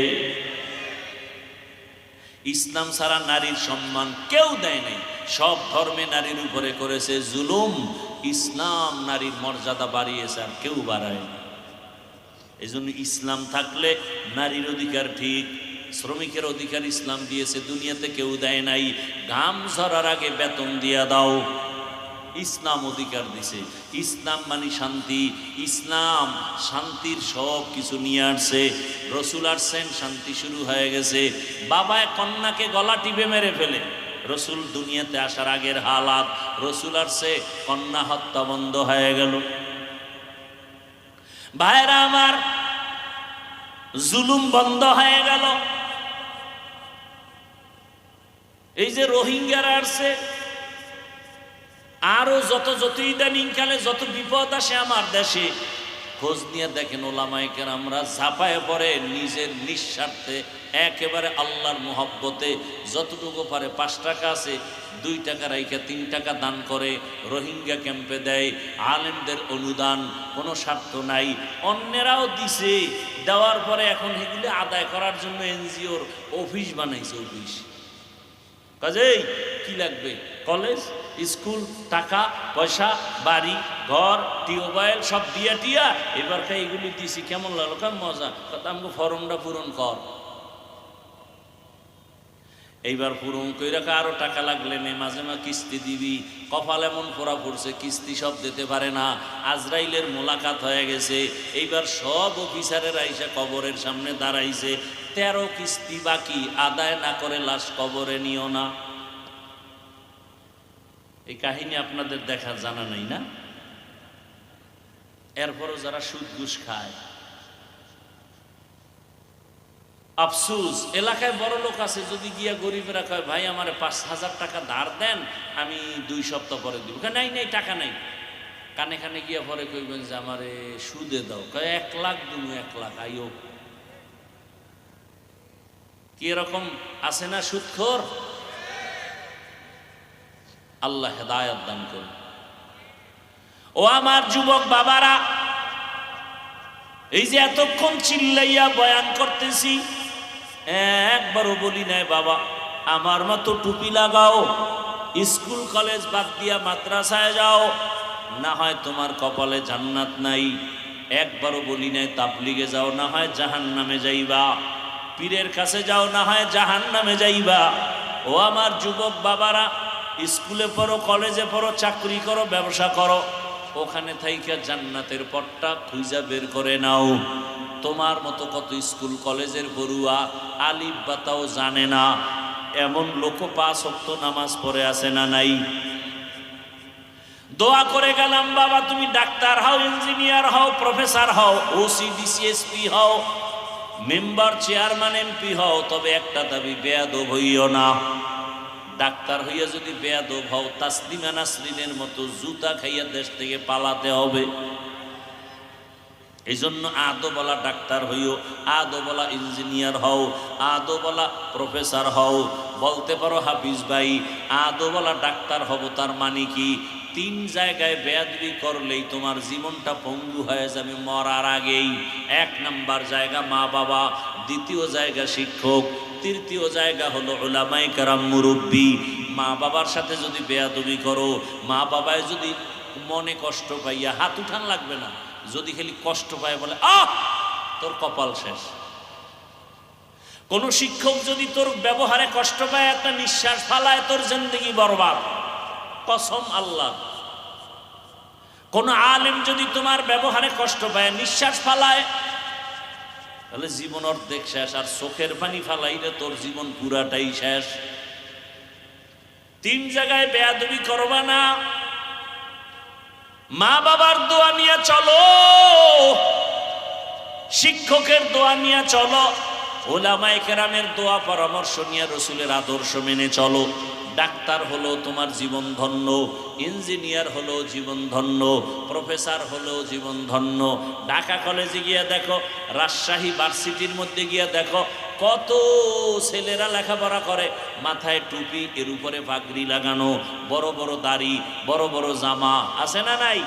ইসলাম ছাড়া নারীর সম্মান কেউ দেয় নাই, সব ধর্মে নারীর উপরে করেছে জুলুম। ইসলাম নারীর মর্যাদা বাড়িয়েছে, আর কেউ বাড়ায় না। এই জন্য ইসলাম থাকলে নারীর অধিকার ঠিক, শ্রমিকের অধিকার ইসলাম দিয়েছে, দুনিয়াতে কেউ দেয় নাই। ঘাম ঝরার আগে বেতন দিয়া দাও, ইসলাম অধিকার দিছে। ইসলাম মানে শান্তি, ইসলাম শান্তির সব কিছু নিয়ে আসছে। রসুল আসছেন, শান্তি শুরু হয়ে গেছে। বাবায় কন্যাকে গলা টিপে মেরে ফেলে, রসুল দুনিয়াতে আসার আগের হালাত। রসুল আসছে, কন্যা হত্যা বন্ধ হয়ে গেল। ভাইরা আমার, জুলুম বন্ধ হয়ে গেল। এই যে রোহিঙ্গারা আসছে, আরো যত ইদানিং কালে যত বিপদ আসে আমার দেশে, খোঁজ নিয়ে দেখেন ওলামায়ে কেরামরা ঝাঁপায় পড়ে নিজের নিঃস্বার্থে, একেবারে আল্লাহর মোহব্বতে যতটুকু পারে। 5 টাকা আছে, 2 টাকা রাইখা 3 টাকা দান করে, রোহিঙ্গা ক্যাম্পে দেয়। আলেমদের অনুদান, কোনো স্বার্থ নাই। অন্যেরাও দিছে, দেওয়ার পরে এখন এগুলো আদায় করার জন্য এনজিওর অফিস বানাইছে। অফিস কাজেই কি লাগবে? কলেজ, স্কুল, টাকা পয়সা, বাড়ি ঘর, টিউবওয়েল সব দিয়া টিয়া এবার এগুলি দিছি। কেমন লাগলো? কেমন মজা। আমাকে ফর্মটা পূরণ কর। এইবার পূরণ কইরা আরো টাকা লাগলে নে, মাঝে মাঝে কিস্তি দিবি। কপাল এমন পোড়া পড়ছে, কিস্তি সব দিতে পারে না। আজরাইলের মোলাকাত হয়ে গেছে। এইবার সব অফিসারের আইসা কবরের সামনে দাঁড়াইছে। 13 কিস্তি বাকি, আদায় না করে লাশ কবরে নিও না। এই কাহিনী আপনাদের দেখার জানা নাই না? এরপরও যারা সুদ ঘুষ খায়, আফসুস। এলাকায় বড় লোক আছে, যদি গিয়া গরিবেরা কয় ভাই আমার 5,000 টাকা ধার দেন, আমি 2 সপ্তাহ পরে দিব। নাই নাই, টাকা নাই। কানে কানে গিয়া পরে কইবেন যে আমারে সুদে দাও। কয় 1 লাখ দিব, 1 লাখ আইও। কি এরকম আছে না সুদখোর? আল্লাহ হেদায়েত দান করুন। ও আমার যুবক বাবারা, এই যে এতক্ষণ চিল্লাইয়া বয়ান করতেছি, একবারও বলি নাই বাবা আমার মতো টুপি লাগাও, স্কুল কলেজ বাদ দিয়া মাদ্রাসায় যাও, না হয় তোমার কপালে জান্নাত নাই। একবারও বলি নাই তাবলিগে যাও, না হয় জাহান্নামে যাইবা। পীরের কাছে যাও, না হয় জাহান্নামে যাইবা। ও আমার যুবক বাবারা, স্কুলে পড়ো, কলেজে পড়ো, চাকরি করো, ব্যবসা করো, ওখানে থাইকা জান্নাতের পথটা খুঁজা বের করে নাও। তোমার মতো কত স্কুল কলেজের পড়ুয়া আলিফ বাতাও জানে না, এমন লোক 5 ওয়াক্ত নামাজ পড়ে আছে না নাই? দোয়া করে গেলাম বাবা তুমি ডাক্তার হও, ইঞ্জিনিয়ার হও, প্রফেসর হও, ওসি ডিসিএসপি হও, মেম্বার চেয়ারম্যান এমপি হও, তবে একটা দাবি, বেয়াদব হইও না। ডাক্তার হইয়া যদি বেয়াদব হও, তাসলিমা নাসরিনের মতো জুতা খাইয়া দেশ থেকে পালাতে হবে। এই জন্য আদবলা ডাক্তার হইও, আদবলা ইঞ্জিনিয়ার হও, আদবলা প্রফেসর হও। বলতে পারো হাফিজ ভাই আদবলা ডাক্তার হব, তার মানে কি? 3 জায়গায় বেয়াদবি করলেই তোমার জীবনটা পঙ্গু হয়ে যাবে মরার আগেই। 1 নাম্বার জায়গা মা বাবা, 2য় জায়গা শিক্ষক, 3য় জায়গা হলো উলামায়ে কেরাম মুরব্বী। মা বাবার সাথে যদি বেয়াদবি করো, মা বাবায় যদি মনে কষ্ট পাইয়া, হাত উঠান লাগবে না, যদি খালি কষ্ট পায় বলে তোর কপাল শেষ। কোন শিক্ষক যদি তোর ব্যবহারে কষ্ট পায়, একটা নিঃশ্বাস ফালায়, তোর জিন্দেগি বরবাদ, কসম আল্লাহ। কোন আলেম যদি তোমার ব্যবহারে কষ্ট পায়, নিঃশ্বাস ফালায়, তাহলে জীবন অর্ধেক শেষ, আর চোখের পানি ফালাইলে তোর জীবন পুরাটাই শেষ। 3 জায়গায় বেয়াদবি করবা না। মা বাবার দোয়া নিয়ে চলো, শিক্ষকের দোয়া নিয়ে চলো, উলামায়ে কেরামের দোয়া পরামর্শ নিয়ে রসুলের আদর্শ মেনে চলো। ডাক্তার হলো তোমার জীবন ধন্য, ইঞ্জিনিয়ার হলো জীবন ধন্য, প্রফেসর হলো জীবন ধন্য। ঢাকা কলেজে গিয়ে দেখো, রাজশাহী ভার্সিটির মধ্যে গিয়ে দেখো, কত ছেলেরা লেখাপড়া করে, মাথায় টুপি, এর উপরে পাগড়ি লাগানো, বড় বড় দাড়ি, বড় বড় জামা, আছে না নাই?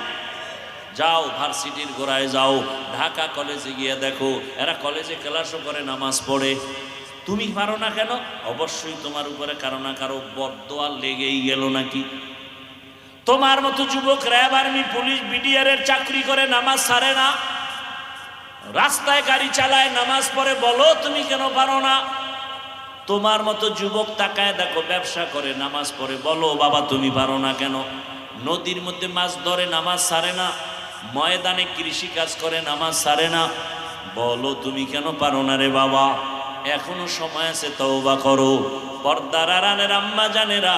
যাও ভার্সিটির গোড়ায় যাও, ঢাকা কলেজে গিয়ে দেখো, এরা কলেজে ক্লাসও করে, নামাজ পড়ে। তুমি পারো না কেন? অবশ্যই তোমার উপরে কারো না কারো বদদোয়া লেগেই গেল নাকি। তোমার মতো যুবক র্যাব, আর্মি, পুলিশ, বিডিআর এর চাকরি করে, নামাজ ছাড়ে না, রাস্তায় গাড়ি চালায়, নামাজ পড়ে, বলো তুমি কেন পারো না? তোমার মতো যুবক তাকায় দেখো, ব্যবসা করে, নামাজ পড়ে, বলো বাবা তুমি পারো না কেন? নদীর মধ্যে মাছ ধরে, নামাজ ছাড়ে না, ময়দানে কৃষি কাজ করে, নামাজ ছাড়ে না, বলো তুমি কেন পারো না রে বাবা? এখনো সময় আছে, তওবা করো। পর্দার আড়ালের আম্মা জানেরা,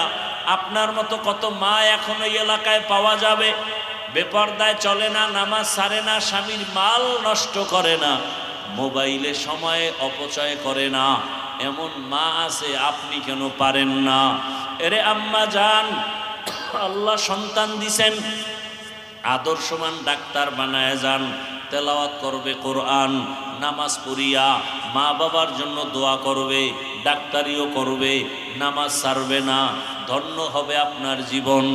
আপনার মতো কত মা এখন এই এলাকায় পাওয়া যাবে, বেপর্দায় চলে না, নামাজ ছাড়ে না, স্বামীর মাল নষ্ট করে না, মোবাইলে সময়ে অপচয় করে না, এমন মা আছে, আপনি কেন পারেন না? এরে আম্মা জান, আল্লাহ সন্তান দিছেন, আদর্শমান ডাক্তার বানায় যান, তেলাওয়াত করবে কোরআন, নামাজ পড়িয়া মা বাবার জন্য দোয়া করবে, ডাক্তারিও করবে, নামাজ ছাড়বে না। ধন্য হবে আপনার জীবন,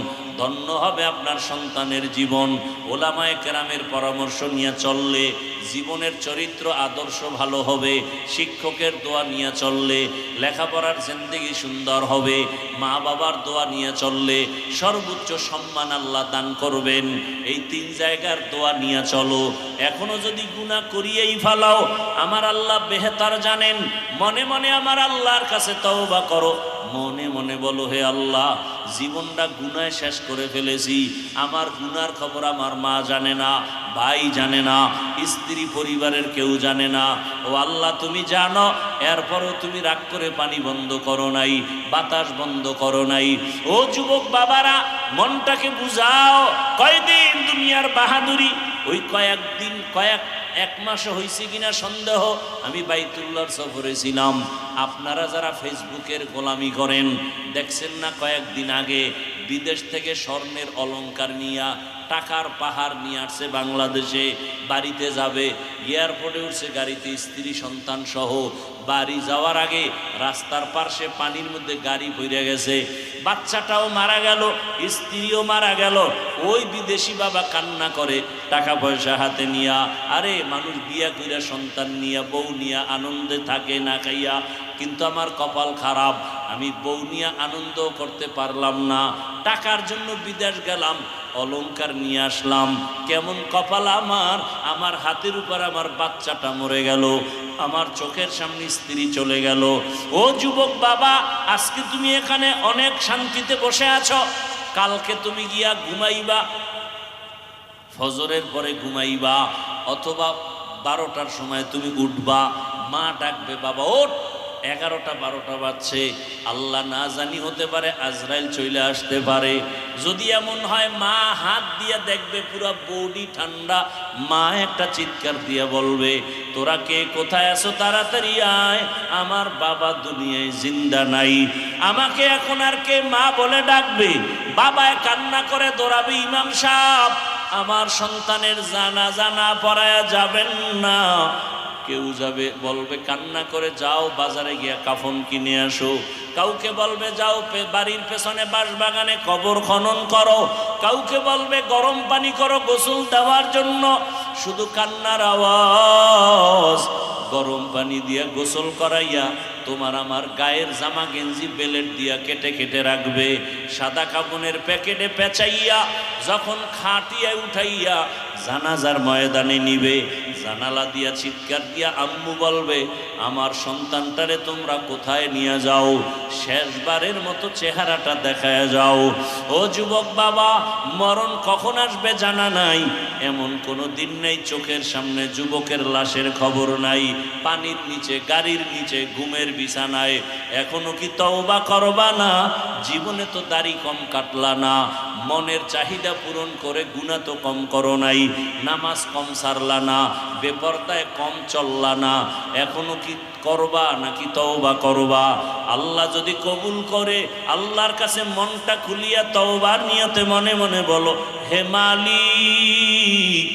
ধন্য হবে আপনার সন্তানের জীবন। ওলামায়ে কেরামের পরামর্শ নিয়ে চললে জীবনের চরিত্র আদর্শ ভালো হবে, শিক্ষকের দোয়া নিয়ে চললে লেখাপড়ার জিন্দেগি সুন্দর হবে, মা বাবার দোয়া নিয়ে চললে সর্বোচ্চ সম্মান আল্লাহ দান করবেন। এই 3 জায়গার দোয়া নিয়ে চলো। এখনো যদি গুনাহ করিয়েই ফেলাও, আমার আল্লাহ বেহতার জানেন। মনে মনে আমার আল্লাহর কাছে তওবা করো, মনে মনে বলো, হে আল্লাহ, জীবনটা গুনায় শেষ করে ফেলেছি, আমার গুনার খবর আমার মা জানে না, ভাই জানে না, স্ত্রী পরিবারের কেউ জানে না। ও আল্লাহ তুমি জানো, এরপরও তুমি রাগ করে পানি বন্ধ করো নাই, বাতাস বন্ধ করো নাই। ও যুবক বাবারা, মনটাকে বুঝাও। কয়দিন দুনিয়ার বাহাদুরি, ওই কয়েকদিন, এক মাস হয়েছে কিনা সন্দেহ। আমি বাইতুল্লাহর সফরে ছিলাম। আপনারা যারা ফেসবুকের গোলামি করেন, দেখছেন না কয়েকদিন আগে বিদেশ থেকে স্বর্ণের অলংকার নিয়া, টাকার পাহাড় নিয়ে আসছে বাংলাদেশে, বাড়িতে যাবে, এয়ারপোর্টে উঠছে গাড়িতে, স্ত্রী সন্তান সহ। বাড়ি যাওয়ার আগে রাস্তার পাশে পানির মধ্যে গাড়ি পড়ে গেছে, বাচ্চাটাও মারা গেল, স্ত্রীও মারা গেল। ওই বিদেশি বাবা কান্না করে, টাকা পয়সা হাতে নিয়া। আরে মানুষ বিয়া কইরা সন্তান নিয়া, বউ নিয়া আনন্দে থাকে না খাইয়া, কিন্তু আমার কপাল খারাপ, আমি বউ নিয়ে আনন্দ করতে পারলাম না, টাকার জন্য বিদেশ গেলাম, অলংকার নিয়ে আসলাম, কেমন কপাল আমার, আমার হাতের উপর আমার বাচ্চাটা মরে গেল, আমার চোখের সামনে স্ত্রী চলে গেল। ও যুবক বাবা, আজকে তুমি এখানে অনেক শান্তিতে বসে আছো, কালকে তুমি গিয়া ঘুমাইবা, ফজরের পরে ঘুমাইবা, অথবা 12টার সময় তুমি উঠবা, মা ডাকবে, বাবা ওঠ, 11টা 12টা বাজছে, আল্লাহ না জানি হতে পারে আজরাইল চলে আসতে পারে। যদি এমন হয়, মা হাত দিয়ে দেখবে পুরা বডি ঠান্ডা, মা একটা চিৎকার দিয়ে বলবে, তোরা কে কোথায় আছো, তাড়াতাড়ি আয়, আমার বাবা দুনিয়ায় জিন্দা নাই। আমাকে এখন আর কে মা বলে ডাকবে? বাবায় কান্না করে দৌড়াবে, ইমাম সাহেব আমার সন্তানের জানাজা না পড়ায়া যাবেন না। কেউ যাবে, বলবে কান্না করে, যাও বাজারে গিয়া কাফন কিনে আসো। কাউকে বলবে যাও বাড়ির পেছনে বাঁশবাগানে কবর খনন করো। কাউকে বলবে গরম পানি করো গোসল দেওয়ার জন্য। শুধু কান্নার আওয়াজ। গরম পানি দিয়া গোসল করাইয়া তোমার আমার গায়ের জামা গেঞ্জি বেলেট দিয়া কেটে কেটে রাখবে, সাদা কাপনের প্যাকেটে পেঁচাইয়া যখন খাটিয়া উঠাইয়া জানাজার ময়দানে নিবে, জানালা দিয়া চিৎকার দিয়া আম্মু বলবে, আমার সন্তানটারে তোমরা কোথায় নিয়ে যাও, শেষবারের মতো চেহারাটা দেখায় যাও। ও যুবক বাবা, মরণ কখন আসবে জানা নাই, এমন কোনো দিন নেই চোখের সামনে যুবকের লাশের খবর নাই, পানির নিচে, গাড়ির নিচে, ঘুমের বিছানায়। এখনো কি তওবা করবা না? জীবনে তো দাড়ি কম কাটলা না, মনের চাহিদা পূরণ করে গুনাহ তো কম করো নাই, নামাজ কম সারলা না, বেপরদায় কম চললা না, এখনো কি করবা নাকি তওবা করবা? আল্লাহ যদি কবুল করে, আল্লাহর কাছে মনটা খুলিয়া তওবার নিয়তে মনে মনে বলো, হে মালিক,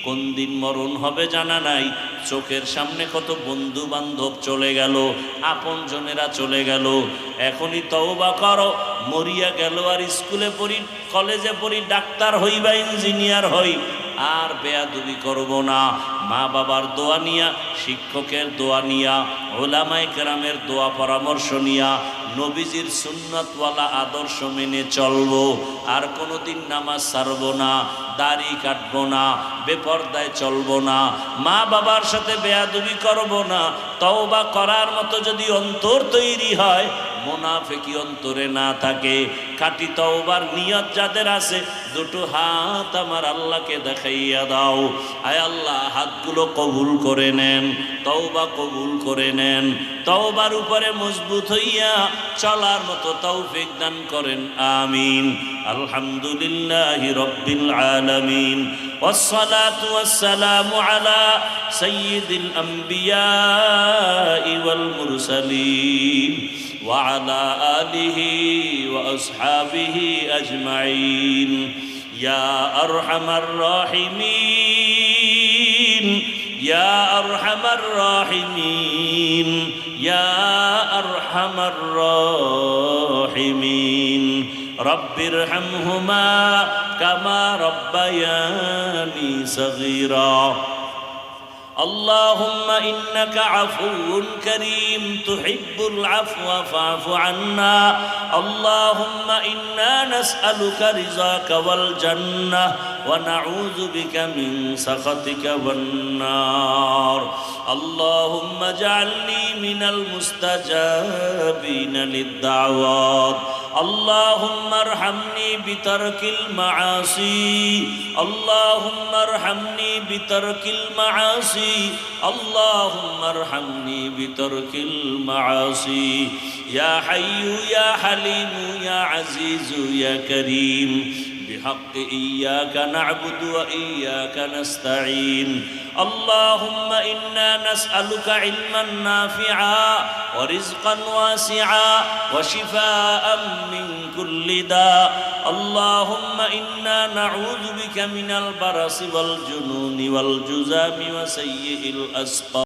কোন দিন মরণ হবে জানা নাই, চোখের সামনে কত বন্ধু বান্ধব চলে গেল, আপন জনেরা চলে গেল, এখনই তওবা করো। মরিয়া গেল আর স্কুলে পড়ি, কলেজে পড়ি, ডাক্তার হই বা ইঞ্জিনিয়ার হই, আর বেয়াদবি করব না। মা বাবার দোয়া নিয়া, শিক্ষকের দোয়া নিয়া, ওলামায়ে কেরামের দোয়া পরামর্শ নিয়া, নবীজির সুন্নতওয়ালা আদর্শ মেনে চলবো। আর কোনোদিন নামাজ ছাড়ব না, দাড়ি কাটবো না, বেপরদায় চলবো না, মা বাবার সাথে বেয়াদবি করব না। তওবা করার মতো যদি অন্তর তৈরি হয়, মুনাফিকি অন্তরে না থাকে, খাঁটি তওবার নিয়ত যাদের আছে, দুটো হাত আমার আল্লাহকে দেখাইয়া দাও। আয় আল্লাহ, হাতগুলো কবুল করে নেন, তওবা কবুল করে নেন, তওবার উপরে মজবুত হইয়া চলার মতো তৌফিক দান করেন, আমিন। আলহামদুলিল্লাহি রাব্বিল আলামিন, والصلاة والسلام على سيد الأنبياء والمرسلين وعلى آله وأصحابه أجمعين يا أرحم الراحمين يا أرحم الراحمين يا أرحم الراحمين رب ارحمهما كما ربياني صغيرا اللهم إنك عفو كريم تحب العفو فاعف عنا اللهم إنا نسألك رضاك والجنة ونعوذ بك من سخطك والنار اللهم اجعلني من المستجابين للدعوات اللهم ارحمني بترك المعاصي اللهم ارحمني بترك المعاصي اللهم ارحمني بترك المعاصي يا حي يا حليم يا عزيز يا كريم بحق إياك نعبد وإياك نستعين اللهم إنا نسألك علما نافعا ورزقا واسعا وشفاء من كل داء اللهم إنا نعوذ بك من البرص والجنون والجذام وسيء الأسقام